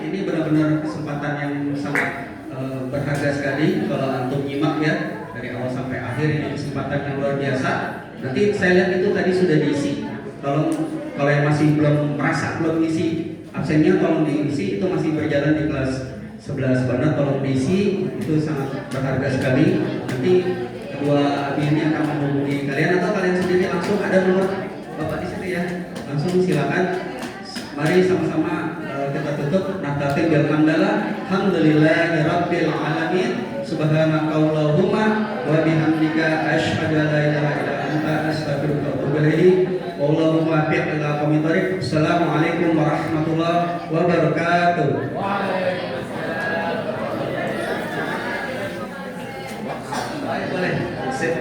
Ini benar-benar kesempatan yang sangat berharga sekali kalau antum nyimak ya dari awal sampai akhir. Ini kesempatan yang luar biasa. Nanti saya lihat itu tadi sudah diisi. Kalau yang masih belum merasa belum diisi absennya, tolong diisi. Itu masih berjalan di kelas 11 banget, tolong diisi. Itu sangat berharga sekali. Nanti kedua adminnya akan menghubungi kalian atau kalian sendiri langsung, ada nomor bapak di situ ya, langsung silakan. Mari sama-sama kita tutup nahtatim bil hamdalah. Alhamdulillahirabbil alamin. Subhanakallahumma wa bihamdika asyhadu an la ilaha illa anta astaghfiruka wa atubu ilaik. Allahumma bi'ik ila qawmi thariq. Assalamualaikum warahmatullahi wabarakatuh. Boleh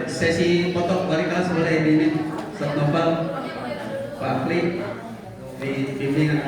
sesi foto balik kelas boleh ini Ustaz Nopal, Pak Afli di bimbingan.